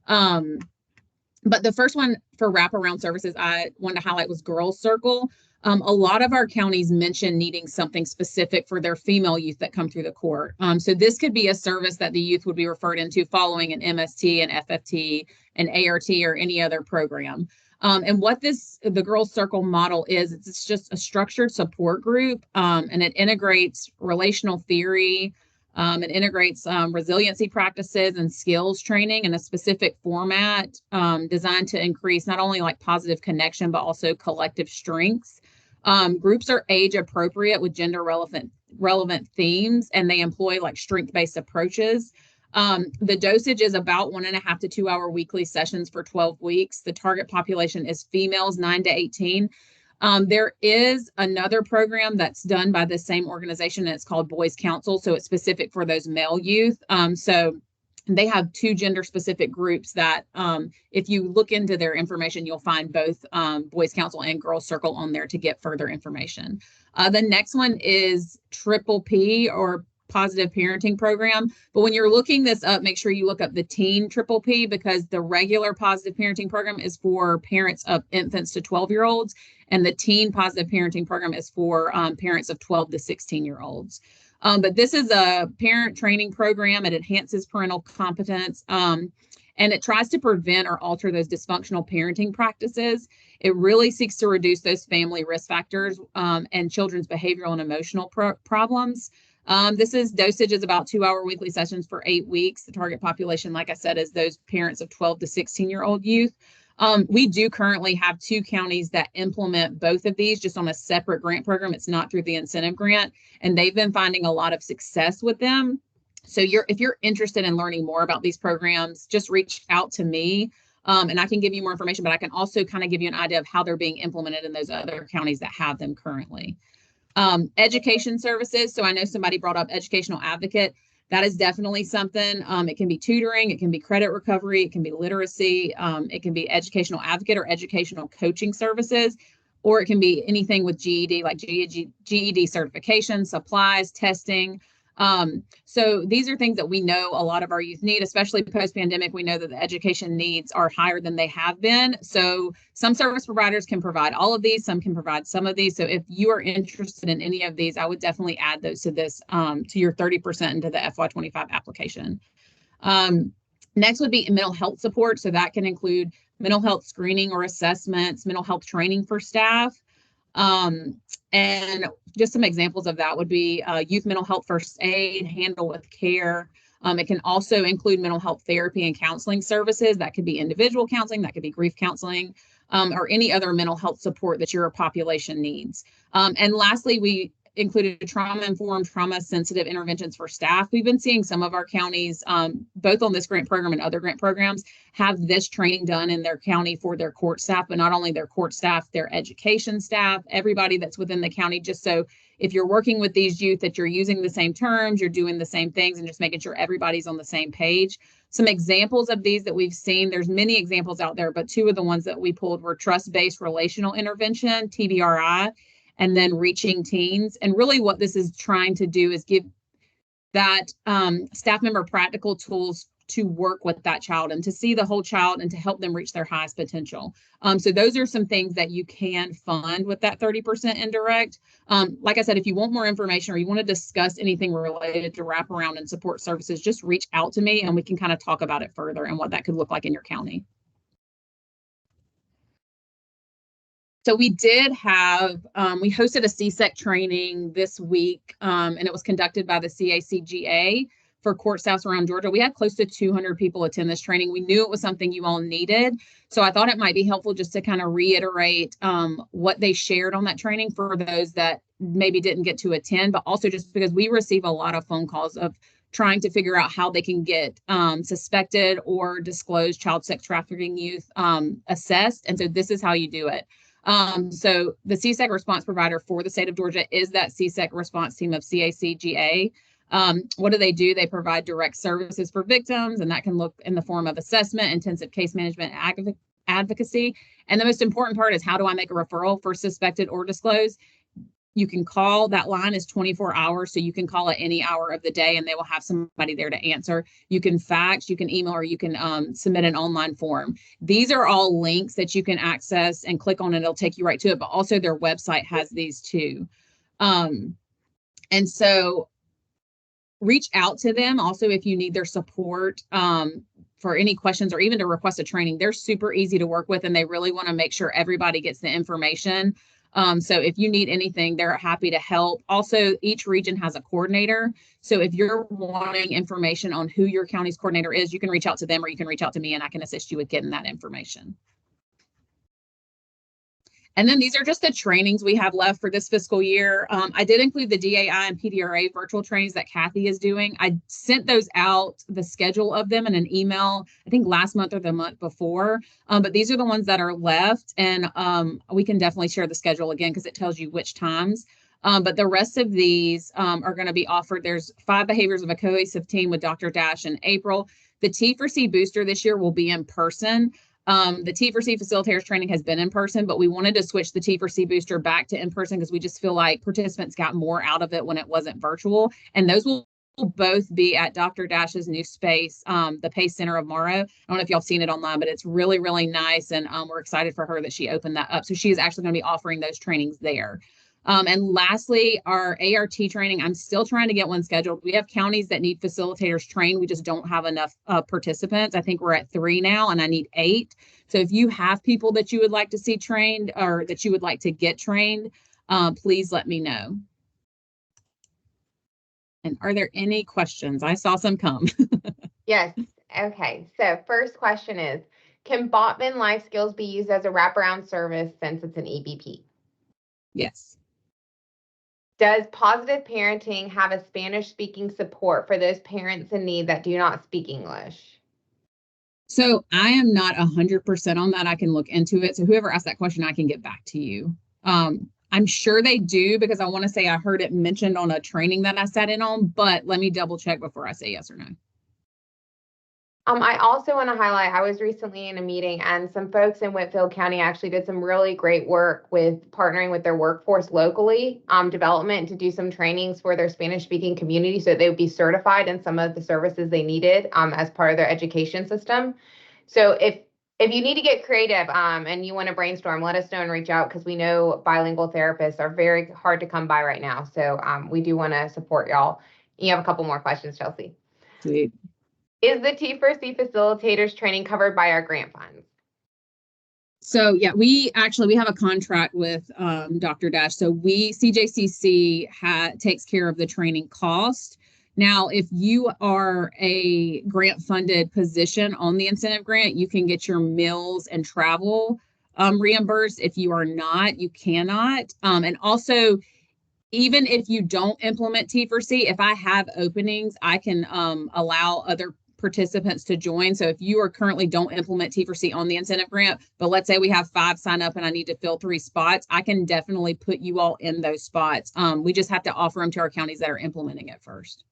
But the first one for wraparound services I wanted to highlight was Girls Circle. A lot of our counties mention needing something specific for their female youth that come through the court. So this could be a service that the youth would be referred into following an MST, an FFT, an ART, or any other program. And what the Girls Circle model is, it's just a structured support group, and it integrates relational theory, it integrates resiliency practices and skills training in a specific format designed to increase not only like positive connection, but also collective strengths. Groups are age appropriate with gender relevant themes, and they employ like strength-based approaches. The dosage is about 1.5 to 2 hour weekly sessions for 12 weeks. The target population is females 9 to 18. There is another program that's done by the same organization, and it's called Boys Council. So it's specific for those male youth. So they have 2 gender specific groups that if you look into their information, you'll find both Boys Council and Girls Circle on there to get further information. The next one is Triple P, or Positive Parenting Program. But when you're looking this up, make sure you look up the teen Triple P, because the regular Positive Parenting Program is for parents of infants to 12-year-olds, and the teen Positive Parenting Program is for parents of 12 to 16-year-olds. But this is a parent training program. It enhances parental competence, and it tries to prevent or alter those dysfunctional parenting practices. It really seeks to reduce those family risk factors and children's behavioral and emotional problems. This dosage is about 2 hour weekly sessions for 8 weeks. The target population, like I said, is those parents of 12 to 16-year-old youth. We do currently have 2 counties that implement both of these just on a separate grant program. It's not through the incentive grant, and they've been finding a lot of success with them. So if you're interested in learning more about these programs, just reach out to me, and I can give you more information, but I can also kind of give you an idea of how they're being implemented in those other counties that have them currently. Education services. So I know somebody brought up educational advocate. That is definitely something. It can be tutoring, it can be credit recovery, it can be literacy, it can be educational advocate or educational coaching services, or it can be anything with GED, like GED certification, supplies, testing. So these are things that we know a lot of our youth need, especially post-pandemic. We know that the education needs are higher than they have been. So some service providers can provide all of these, some can provide some of these. So if you are interested in any of these, I would definitely add those to this, to your 30% into the FY25 application. Next would be mental health support. So that can include mental health screening or assessments, mental health training for staff. And just some examples of that would be youth mental health first aid, handle with care. It can also include mental health therapy and counseling services. That could be individual counseling, that could be grief counseling, or any other mental health support that your population needs. And lastly, we included trauma-informed, trauma-sensitive interventions for staff. We've been seeing some of our counties, both on this grant program and other grant programs, have this training done in their county for their court staff, but not only their court staff, their education staff, everybody that's within the county, just so if you're working with these youth that you're using the same terms, you're doing the same things, and just making sure everybody's on the same page. Some examples of these that we've seen, there's many examples out there, but two of the ones that we pulled were trust-based relational intervention, TBRI, and then reaching teens. And really what this is trying to do is give that staff member practical tools to work with that child and to see the whole child and to help them reach their highest potential. So those are some things that you can fund with that 30% indirect. Like I said, if you want more information or you want to discuss anything related to wraparound and support services, just reach out to me and we can kind of talk about it further and what that could look like in your county. So we did have, we hosted a CSEC training this week, and it was conducted by the CACGA for court staffs around Georgia. We had close to 200 people attend this training. We knew it was something you all needed. So I thought it might be helpful just to kind of reiterate what they shared on that training for those that maybe didn't get to attend, but also just because we receive a lot of phone calls of trying to figure out how they can get suspected or disclosed child sex trafficking youth assessed. And so this is how you do it. So the CSEC response provider for the state of Georgia is that CSEC response team of CACGA. What do? They provide direct services for victims, and that can look in the form of assessment, intensive case management, advocacy. And the most important part is, how do I make a referral for suspected or disclosed? You can call, that line is 24 hours. So you can call at any hour of the day and they will have somebody there to answer. You can fax, you can email, or you can submit an online form. These are all links that you can access and click on and it'll take you right to it, but also their website has these too. And so reach out to them also if you need their support for any questions or even to request a training. They're super easy to work with and they really want to make sure everybody gets the information. So if you need anything, they're happy to help. Also, each region has a coordinator. So if you're wanting information on who your county's coordinator is, you can reach out to them or you can reach out to me and I can assist you with getting that information. And then these are just the trainings we have left for this fiscal year. I did include the DAI and PDRA virtual trainings that Kathy is doing. I sent those out, the schedule of them, in an email, I think last month or the month before. But these are the ones that are left. And we can definitely share the schedule again because it tells you which times. But the rest of these are going to be offered. There's 5 behaviors of a cohesive team with Dr. Dash in April. The T4C booster this year will be in person. The T4C facilitators training has been in person, but we wanted to switch the T4C booster back to in person because we just feel like participants got more out of it when it wasn't virtual. And those will both be at Dr. Dash's new space, the Pace Center of Morrow. I don't know if y'all seen it online, but it's really, really nice. And we're excited for her that she opened that up. So she is actually going to be offering those trainings there. And lastly, our ART training, I'm still trying to get one scheduled. We have counties that need facilitators trained. We just don't have enough participants. I think we're at 3 now and I need 8. So if you have people that you would like to see trained or that you would like to get trained, please let me know. And are there any questions? I saw some come. Yes. Okay. So first question is, can Botman Life Skills be used as a wraparound service since it's an EBP? Yes. Does Positive Parenting have a Spanish-speaking support for those parents in need that do not speak English? So I am not 100% on that. I can look into it. So whoever asked that question, I can get back to you. I'm sure they do because I want to say I heard it mentioned on a training that I sat in on, but let me double check before I say yes or no. I also want to highlight, I was recently in a meeting and some folks in Whitfield County actually did some really great work with partnering with their workforce locally, development to do some trainings for their Spanish speaking community so they would be certified in some of the services they needed as part of their education system. So if you need to get creative and you want to brainstorm, let us know and reach out because we know bilingual therapists are very hard to come by right now. So we do want to support y'all. You have a couple more questions, Chelsea. Sweet. Is the T4C facilitators training covered by our grant funds? So yeah, we have a contract with Dr. Dash. So CJCC takes care of the training cost. Now, if you are a grant funded position on the incentive grant, you can get your meals and travel reimbursed. If you are not, you cannot. And also, even if you don't implement T4C, if I have openings, I can allow other participants to join. So if you are currently don't implement T4C on the incentive grant, but let's say we have 5 sign up and I need to fill 3 spots, I can definitely put you all in those spots. We just have to offer them to our counties that are implementing it first.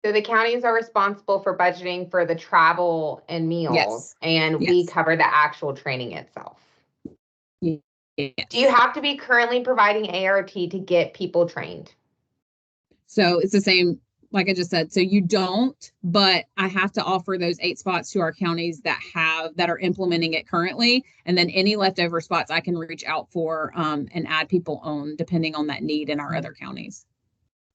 So the counties are responsible for budgeting for the travel and meals, Yes. and we cover the actual training itself. Yes. Do you have to be currently providing ART to get people trained? So it's the same, like I just said. So you don't, but I have to offer those 8 spots to our counties that are implementing it currently. And then any leftover spots I can reach out for and add people on depending on that need in our other counties.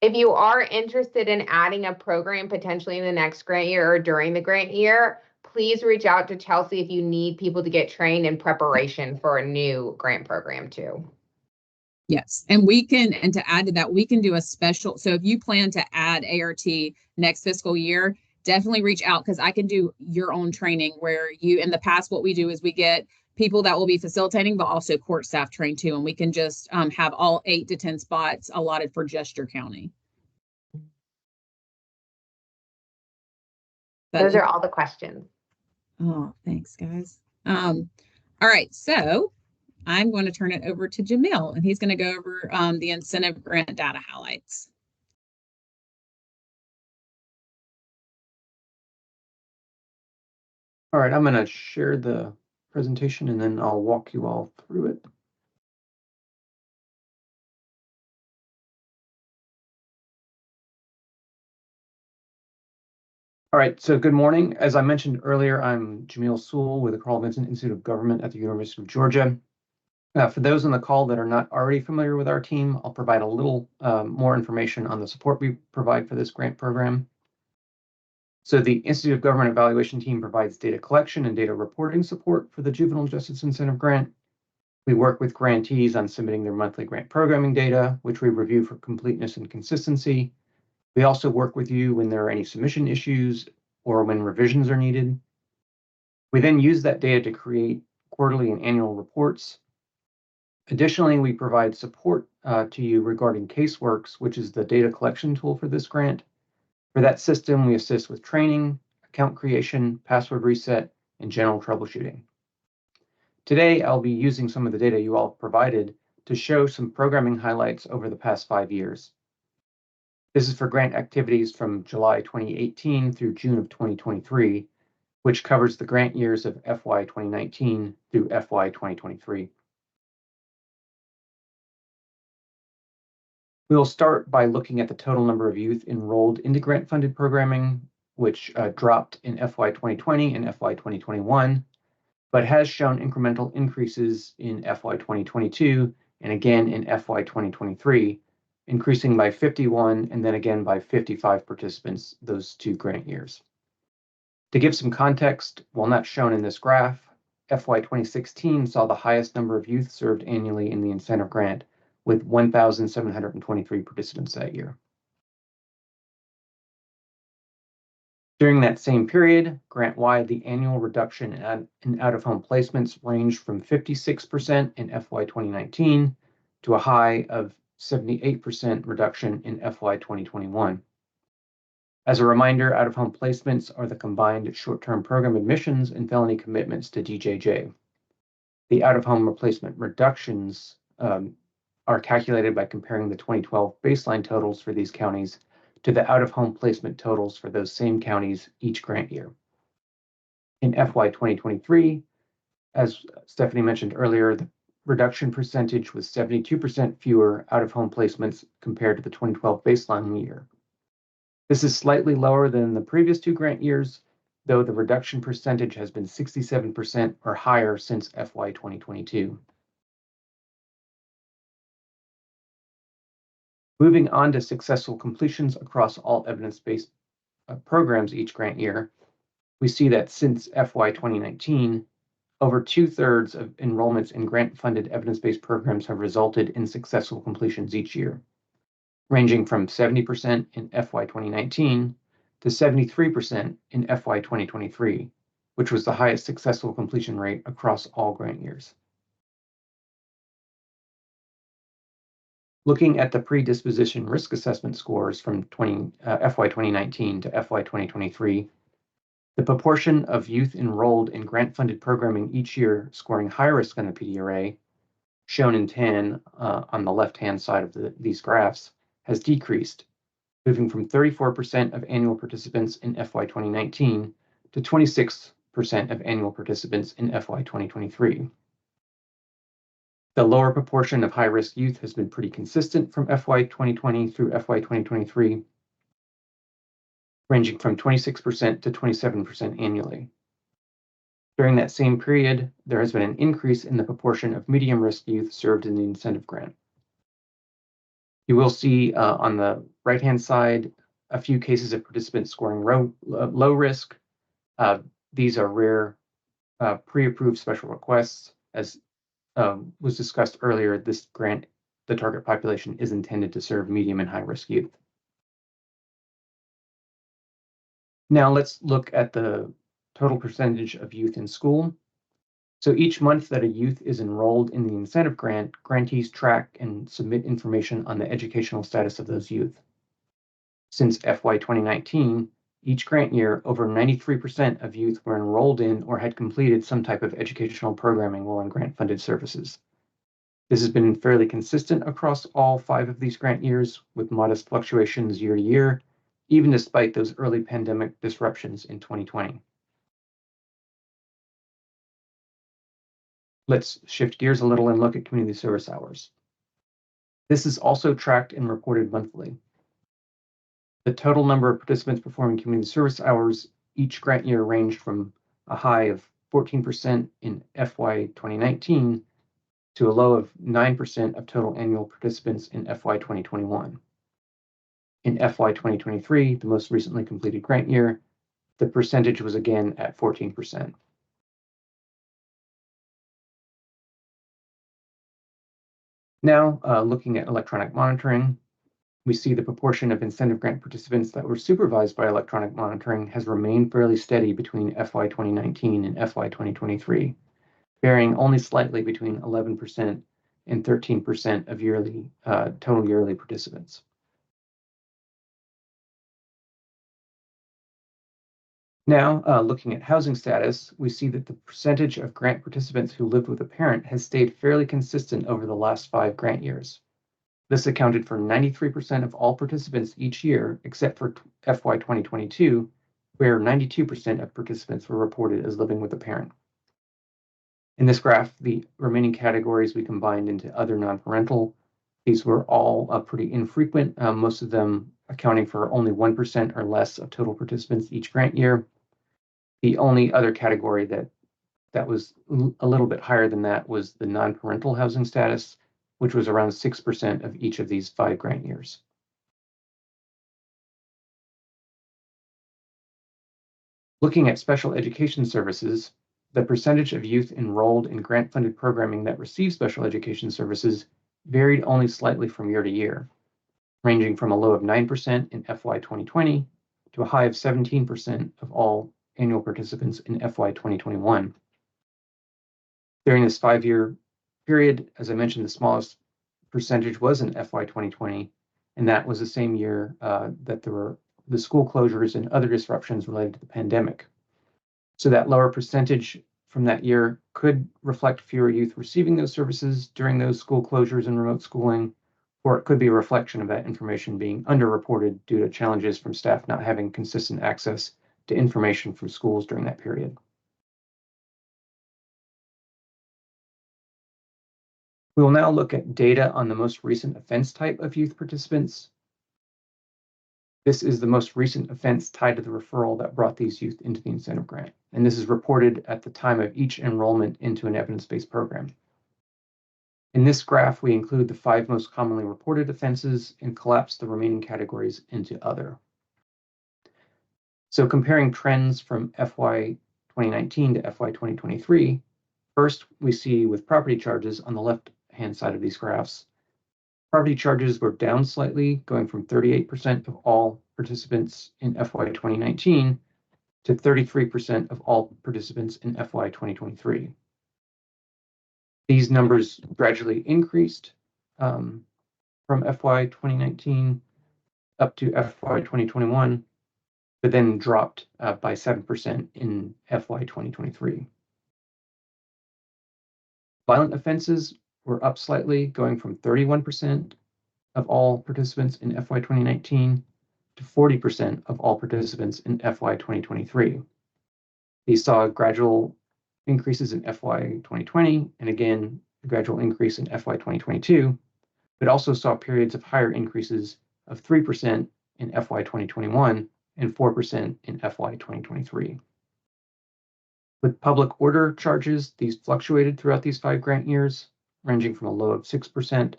If you are interested in adding a program potentially in the next grant year or during the grant year, please reach out to Chelsea if you need people to get trained in preparation for a new grant program too. Yes. And to add to that, we can do a special. So if you plan to add ART next fiscal year, definitely reach out because I can do your own training where in the past, what we do is we get people that will be facilitating, but also court staff trained too. And we can just have all 8 to 10 spots allotted for just your county. Those are all the questions. Oh, thanks, guys. All right. So I'm going to turn it over to Jamil, and he's going to go over the incentive grant data highlights. All right, I'm going to share the presentation and then I'll walk you all through it. All right, so good morning. As I mentioned earlier, I'm Jamil Sewell with the Carl Vinson Institute of Government at the University of Georgia. For those on the call that are not already familiar with our team, I'll provide a little more information on the support we provide for this grant program. So the Institute of Government Evaluation team provides data collection and data reporting support for the Juvenile Justice Incentive Grant. We work with grantees on submitting their monthly grant programming data, which we review for completeness and consistency. We also work with you when there are any submission issues or when revisions are needed. We then use that data to create quarterly and annual reports. Additionally, we provide support to you regarding CaseWorks, which is the data collection tool for this grant. For that system, we assist with training, account creation, password reset, and general troubleshooting. Today, I'll be using some of the data you all provided to show some programming highlights over the past 5 years. This is for grant activities from July 2018 through June of 2023, which covers the grant years of FY 2019 through FY 2023. We'll start by looking at the total number of youth enrolled into grant-funded programming, which dropped in FY 2020 and FY 2021, but has shown incremental increases in FY 2022 and again in FY 2023, increasing by 51 and then again by 55 participants those 2 grant years. To give some context, while not shown in this graph, FY 2016 saw the highest number of youth served annually in the incentive grant, with 1,723 participants that year. During that same period, grant-wide, the annual reduction in out-of-home placements ranged from 56% in FY 2019 to a high of 78% reduction in FY 2021. As a reminder, out-of-home placements are the combined short-term program admissions and felony commitments to DJJ. The out-of-home replacement reductions are calculated by comparing the 2012 baseline totals for these counties to the out-of-home placement totals for those same counties each grant year. In FY 2023, as Stephanie mentioned earlier, the reduction percentage was 72% fewer out-of-home placements compared to the 2012 baseline year. This is slightly lower than the previous 2 grant years, though the reduction percentage has been 67% or higher since FY 2022. Moving on to successful completions across all evidence-based programs each grant year, we see that since FY 2019, over 2/3 of enrollments in grant-funded evidence-based programs have resulted in successful completions each year, ranging from 70% in FY 2019 to 73% in FY 2023, which was the highest successful completion rate across all grant years. Looking at the predisposition risk assessment scores from FY 2019 to FY 2023, the proportion of youth enrolled in grant-funded programming each year scoring high risk on the PDRA, shown in tan on the left-hand side of these graphs, has decreased, moving from 34% of annual participants in FY 2019 to 26% of annual participants in FY 2023. The lower proportion of high-risk youth has been pretty consistent from FY 2020 through FY 2023, ranging from 26% to 27% annually. During that same period, there has been an increase in the proportion of medium-risk youth served in the incentive grant. You will see on the right-hand side a few cases of participants scoring low risk. These are rare pre-approved special requests. As was discussed earlier, this grant, the target population is intended to serve medium and high-risk youth. Now let's look at the total percentage of youth in school. So each month that a youth is enrolled in the incentive grant, grantees track and submit information on the educational status of those youth. Since FY 2019, each grant year, over 93% of youth were enrolled in or had completed some type of educational programming while in grant-funded services. This has been fairly consistent across all 5 of these grant years, with modest fluctuations year to year, even despite those early pandemic disruptions in 2020. Let's shift gears a little and look at community service hours. This is also tracked and reported monthly. The total number of participants performing community service hours each grant year ranged from a high of 14% in FY 2019 to a low of 9% of total annual participants in FY 2021. In FY 2023, the most recently completed grant year, the percentage was again at 14%. Now, looking at electronic monitoring, we see the proportion of incentive grant participants that were supervised by electronic monitoring has remained fairly steady between FY 2019 and FY 2023, varying only slightly between 11% and 13% of total yearly participants. Now, looking at housing status, we see that the percentage of grant participants who lived with a parent has stayed fairly consistent over the last 5 grant years. This accounted for 93% of all participants each year, except for FY 2022, where 92% of participants were reported as living with a parent. In this graph, the remaining categories we combined into other non-parental. These were all pretty infrequent, most of them accounting for only 1% or less of total participants each grant year. The only other category that was a little bit higher than that was the non-parental housing status, which was around 6% of each of these 5 grant years. Looking at special education services, the percentage of youth enrolled in grant-funded programming that received special education services varied only slightly from year to year, ranging from a low of 9% in FY 2020 to a high of 17% of all annual participants in FY 2021. During this 5-year period, as I mentioned, the smallest percentage was in FY 2020, and that was the same year that there were the school closures and other disruptions related to the pandemic. So that lower percentage from that year could reflect fewer youth receiving those services during those school closures and remote schooling, or it could be a reflection of that information being underreported due to challenges from staff not having consistent access to information from schools during that period. We will now look at data on the most recent offense type of youth participants. This is the most recent offense tied to the referral that brought these youth into the incentive grant, and this is reported at the time of each enrollment into an evidence-based program. In this graph, we include the 5 most commonly reported offenses and collapse the remaining categories into other. So comparing trends from FY 2019 to FY 2023, first we see with property charges on the left-hand side of these graphs, property charges were down slightly, going from 38% of all participants in FY 2019 to 33% of all participants in FY 2023. These numbers gradually increased from FY 2019 up to FY 2021, but then dropped by 7% in FY 2023. Violent offenses were up slightly, going from 31% of all participants in FY 2019 to 40% of all participants in FY 2023. These saw gradual increases in FY 2020, and again, a gradual increase in FY 2022, but also saw periods of higher increases of 3% in FY 2021 and 4% in FY 2023. With public order charges, these fluctuated throughout these 5 grant years, ranging from a low of 6%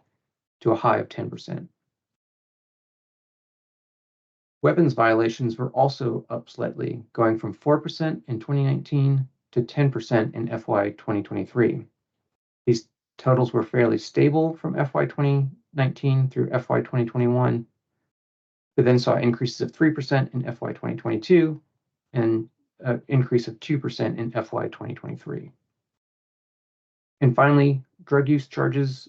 to a high of 10%. Weapons violations were also up slightly, going from 4% in 2019 to 10% in FY 2023. These totals were fairly stable from FY 2019 through FY 2021, but then saw increases of 3% in FY 2022 and an increase of 2% in FY 2023. And finally, drug use charges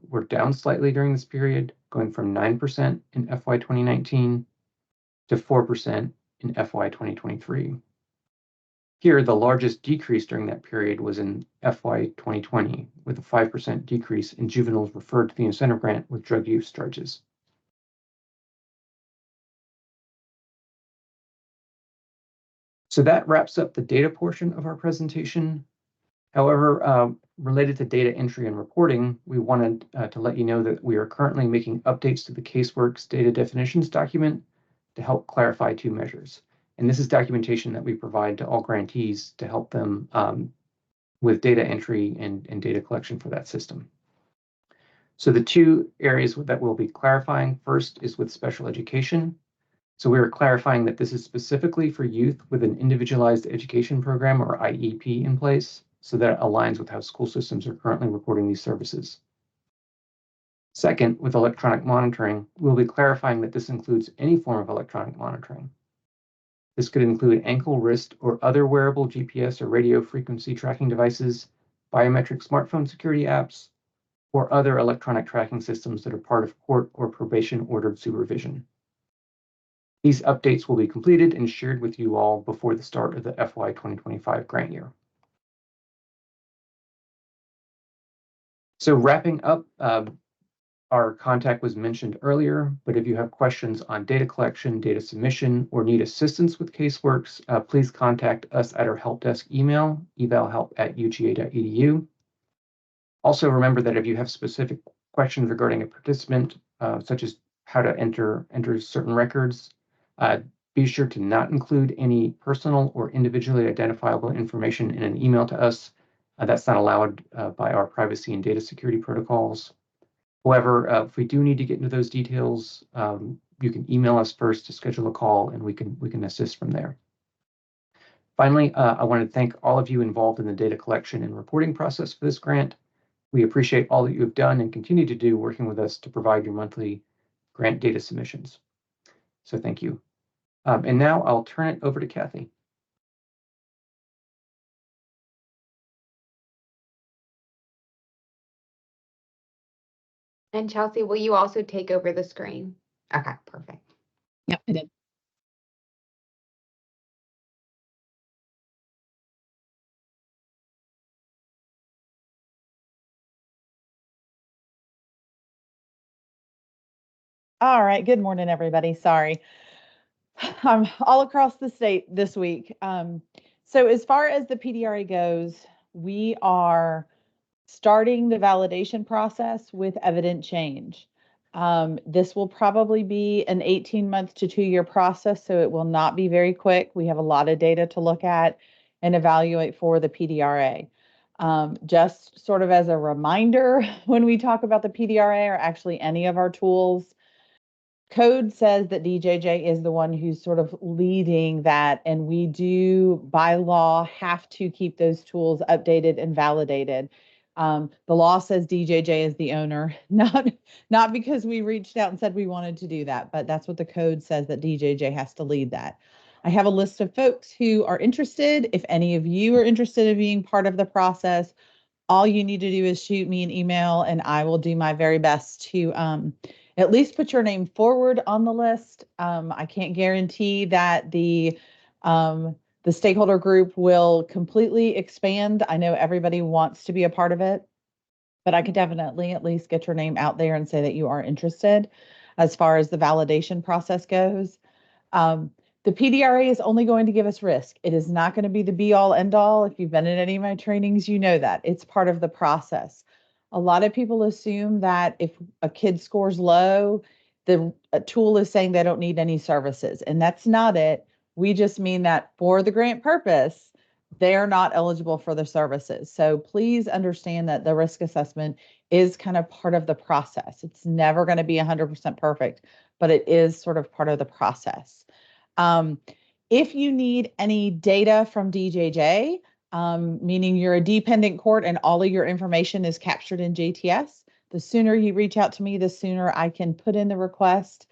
were down slightly during this period, going from 9% in FY 2019 to 4% in FY 2023. Here, the largest decrease during that period was in FY 2020, with a 5% decrease in juveniles referred to the incentive grant with drug use charges. So that wraps up the data portion of our presentation. However, related to data entry and reporting, we wanted to let you know that we are currently making updates to the Caseworks data definitions document to help clarify 2 measures. And this is documentation that we provide to all grantees to help them with data entry and data collection for that system. So the 2 areas that we'll be clarifying first is with special education. So we are clarifying that this is specifically for youth with an individualized education program or IEP in place, so that it aligns with how school systems are currently reporting these services. Second, with electronic monitoring, we'll be clarifying that this includes any form of electronic monitoring. This could include ankle, wrist, or other wearable GPS or radio frequency tracking devices, biometric smartphone security apps, or other electronic tracking systems that are part of court or probation-ordered supervision. These updates will be completed and shared with you all before the start of the FY 2025 grant year. So wrapping up, our contact was mentioned earlier, but if you have questions on data collection, data submission, or need assistance with Caseworks, please contact us at our help desk email, evalhelp@uga.edu. Also remember that if you have specific questions regarding a participant, such as how to enter certain records, be sure to not include any personal or individually identifiable information in an email to us. That's not allowed by our privacy and data security protocols. However, if we do need to get into those details, you can email us first to schedule a call, and we can assist from there. Finally, I want to thank all of you involved in the data collection and reporting process for this grant. We appreciate all that you have done and continue to do working with us to provide your monthly grant data submissions. So thank you. And now I'll turn it over to Kathy. And Chelsea, will you also take over the screen? Okay, perfect. Yep, I did. All right, good morning, everybody. Sorry. I'm all across the state this week. So as far as the PDRA goes, we are starting the validation process with evident change. This will probably be an 18-month to 2-year process, so it will not be very quick. We have a lot of data to look at and evaluate for the PDRA. Just sort of as a reminder, when we talk about the PDRA or actually any of our tools, code says that DJJ is the one who's sort of leading that, and we do, by law, have to keep those tools updated and validated. The law says DJJ is the owner, not because we reached out and said we wanted to do that, but that's what the code says, that DJJ has to lead that. I have a list of folks who are interested. If any of you are interested in being part of the process, all you need to do is shoot me an email, and I will do my very best to at least put your name forward on the list. I can't guarantee that the stakeholder group will completely expand. I know everybody wants to be a part of it, but I could definitely at least get your name out there and say that you are interested as far as the validation process goes. The PDRA is only going to give us risk. It is not going to be the be all end all. If you've been in any of my trainings, you know that it's part of the process. A lot of people assume that if a kid scores low, the tool is saying they don't need any services, and that's not it. We just mean that for the grant purpose, they're not eligible for the services. So please understand that the risk assessment is kind of part of the process. It's never going to be 100% perfect, but it is sort of part of the process. If you need any data from DJJ, meaning you're a dependent court and all of your information is captured in JTS, the sooner you reach out to me, the sooner I can put in the request,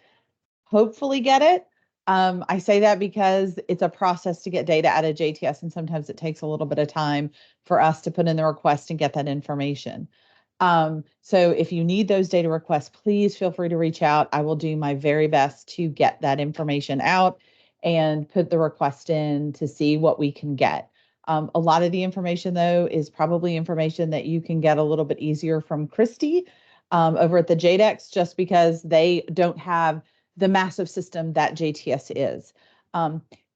hopefully get it. I say that because it's a process to get data out of JTS, and sometimes it takes a little bit of time for us to put in the request and get that information. So if you need those data requests, please feel free to reach out. I will do my very best to get that information out and put the request in to see what we can get. A lot of the information, though, is probably information that you can get a little bit easier from Christy over at the JDEX, just because they don't have the massive system that JTS is.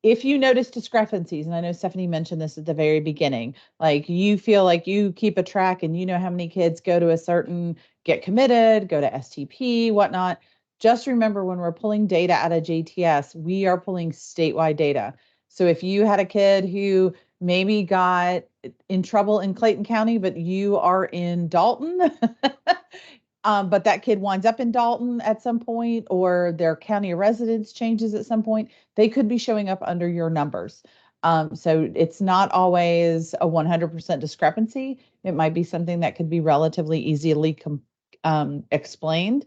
If you notice discrepancies, and I know Stephanie mentioned this at the very beginning, like you feel like you keep a track and you know how many kids go to a certain, get committed, go to STP, whatnot, just remember when we're pulling data out of JTS, we are pulling statewide data. So if you had a kid who maybe got in trouble in Clayton County, but you are in Dalton, but that kid winds up in Dalton at some point, or their county of residence changes at some point, they could be showing up under your numbers. So it's not always a 100% discrepancy. It might be something that could be relatively easily explained.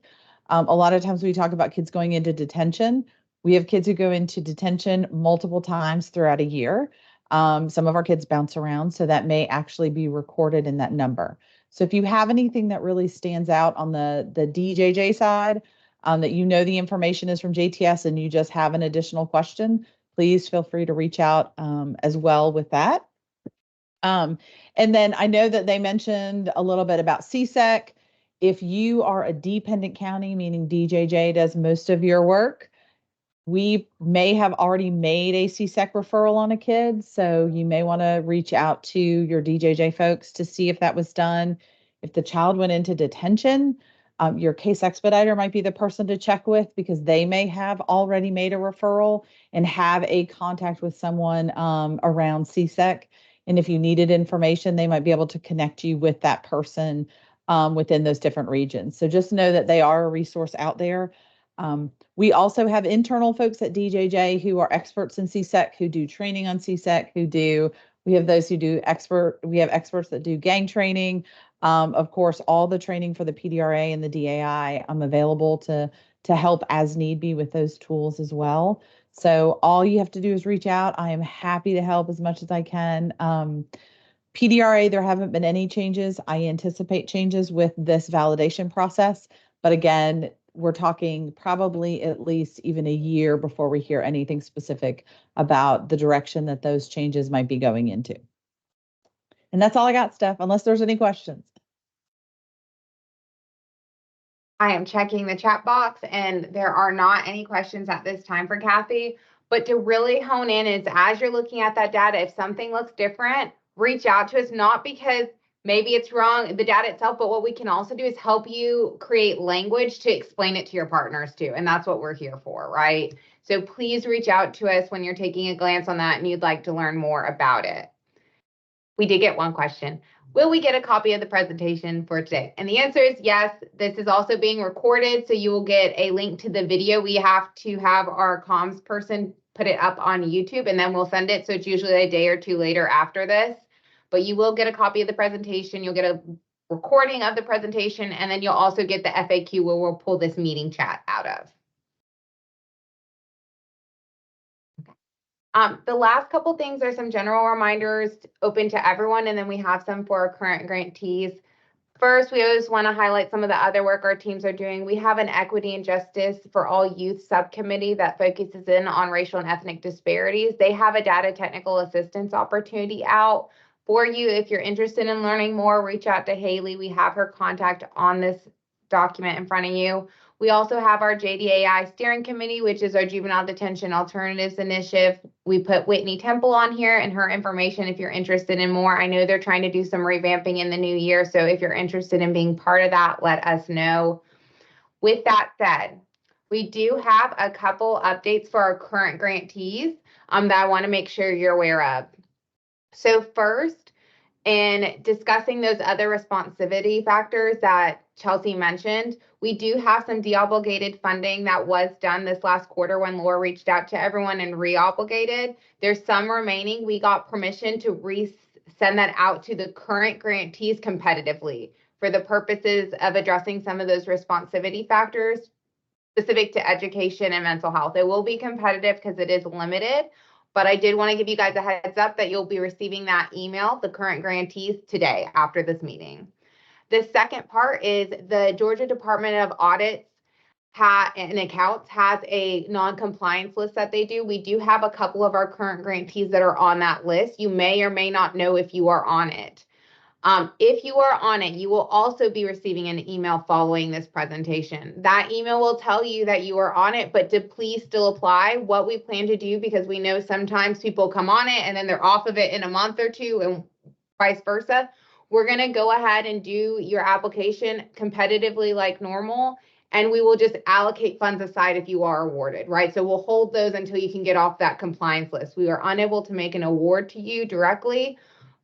A lot of times we talk about kids going into detention. We have kids who go into detention multiple times throughout a year. Some of our kids bounce around, so that may actually be recorded in that number. So if you have anything that really stands out on the DJJ side, that you know the information is from JTS and you just have an additional question, please feel free to reach out as well with that. And then I know that they mentioned a little bit about CSEC. If you are a dependent county, meaning DJJ does most of your work, we may have already made a CSEC referral on a kid, so you may want to reach out to your DJJ folks to see if that was done. If the child went into detention, your case expediter might be the person to check with, because they may have already made a referral and have a contact with someone around CSEC. And if you needed information, they might be able to connect you with that person within those different regions. So just know that they are a resource out there. We also have internal folks at DJJ who are experts in CSEC, who do training on CSEC, we have those who do we have experts that do gang training. Of course, all the training for the PDRA and the DAI, I'm available to help as need be with those tools as well. So all you have to do is reach out. I am happy to help as much as I can. PDRA, there haven't been any changes. I anticipate changes with this validation process. But again, we're talking probably at least even a year before we hear anything specific about the direction that those changes might be going into. And that's all I got, Steph, unless there's any questions. I am checking the chat box and there are not any questions at this time for Kathy. But to really hone in is, as you're looking at that data, if something looks different, reach out to us, not because maybe it's wrong, the data itself, but what we can also do is help you create language to explain it to your partners too. And that's what we're here for, right? So please reach out to us when you're taking a glance on that and you'd like to learn more about it. We did get one question. Will we get a copy of the presentation for today? And the answer is yes. This is also being recorded, so you will get a link to the video. We have to have our comms person put it up on YouTube, and then we'll send it. So it's usually a day or two later after this. But you will get a copy of the presentation. You'll get a recording of the presentation, and then you'll also get the FAQ where we'll pull this meeting chat out of. The last couple things are some general reminders open to everyone, and then we have some for our current grantees. First, we always want to highlight some of the other work our teams are doing. We have an equity and justice for all youth subcommittee that focuses in on racial and ethnic disparities. They have a data technical assistance opportunity out for you. If you're interested in learning more, reach out to Haley. We have her contact on this document in front of you. We also have our JDAI steering committee, which is our juvenile detention alternatives initiative. We put Whitney Temple on here and her information if you're interested in more. I know they're trying to do some revamping in the new year. So if you're interested in being part of that, let us know. With that said, we do have a couple updates for our current grantees that I want to make sure you're aware of. So first, in discussing those other responsivity factors that Chelsea mentioned, we do have some deobligated funding that was done this last quarter when Laura reached out to everyone and reobligated. There's some remaining. We got permission to send that out to the current grantees competitively for the purposes of addressing some of those responsivity factors specific to education and mental health. It will be competitive because it is limited, but I did want to give you guys a heads up that you'll be receiving that email, the current grantees, today after this meeting. The second part is the Georgia Department of Audits and Accounts has a non-compliance list that they do. We do have a couple of our current grantees that are on that list. You may or may not know if you are on it. If you are on it, you will also be receiving an email following this presentation. That email will tell you that you are on it, but to please still apply. What we plan to do, because we know sometimes people come on it and then they're off of it in a month or two and vice versa. We're going to go ahead and do your application competitively like normal, and we will just allocate funds aside if you are awarded, right? So we'll hold those until you can get off that compliance list. We are unable to make an award to you directly,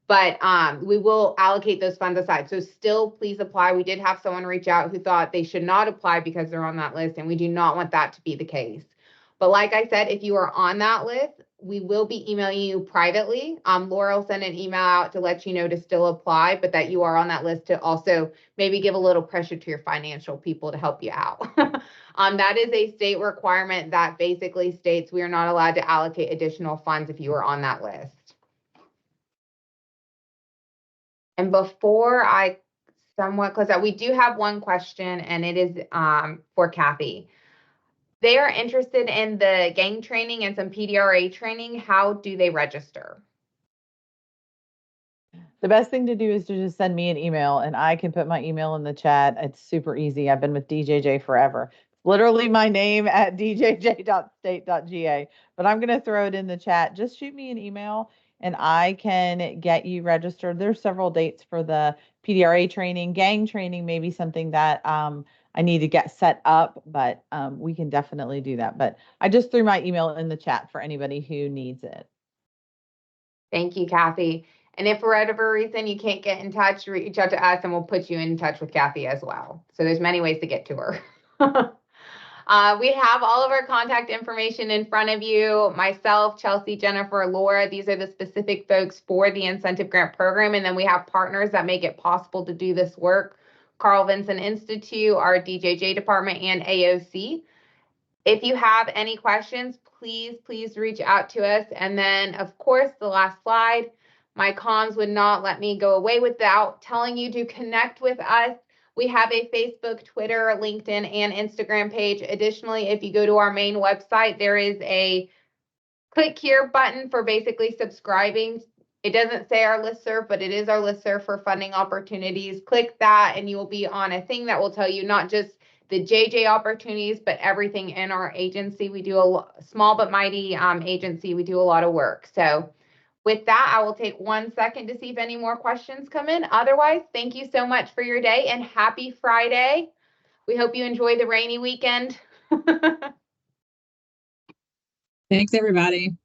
but we will allocate those funds aside. So still, please apply. We did have someone reach out who thought they should not apply because they're on that list, and we do not want that to be the case. But like I said, if you are on that list, we will be emailing you privately. Laura will send an email out to let you know to still apply, but that you are on that list to also maybe give a little pressure to your financial people to help you out. That is a state requirement that basically states we are not allowed to allocate additional funds if you are on that list. And before I somewhat close out, we do have one question, and it is for Kathy. They are interested in the gang training and some PDRA training. How do they register? The best thing to do is to just send me an email, and I can put my email in the chat. It's super easy. I've been with DJJ forever. Literally my name at djj.state.ga, but I'm going to throw it in the chat. Just shoot me an email and I can get you registered. There's several dates for the PDRA training. Gang training may be something that I need to get set up, but we can definitely do that. But I just threw my email in the chat for anybody who needs it. Thank you, Kathy. And if for whatever reason you can't get in touch, reach out to us and we'll put you in touch with Kathy as well. So there's many ways to get to her. We have all of our contact information in front of you. Myself, Chelsea, Jennifer, Laura, these are the specific folks for the incentive grant program. And then we have partners that make it possible to do this work. Carl Vinson Institute, our DJJ department, and AOC. If you have any questions, please reach out to us. And then, of course, the last slide, my comms would not let me go away without telling you to connect with us. We have a Facebook, Twitter, LinkedIn, and Instagram page. Additionally, if you go to our main website, there is a click here button for basically subscribing. It doesn't say our listserv, but it is our listserv for funding opportunities. Click that and you will be on a thing that will tell you not just the JJ opportunities, but everything in our agency. We do a small but mighty agency. We do a lot of work. So with that, I will take 1 second to see if any more questions come in. Otherwise, thank you so much for your day and happy Friday. We hope you enjoy the rainy weekend. Thanks, everybody.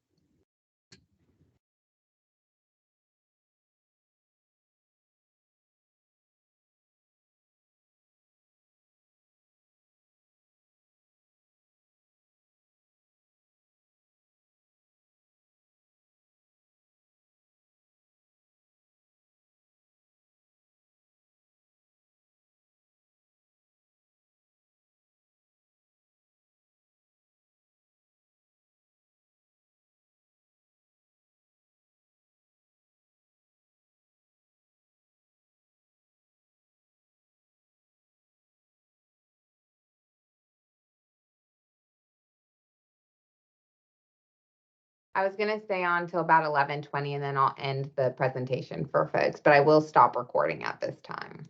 I was gonna stay on till about 11:20 and then I'll end the presentation for folks, but I will stop recording at this time.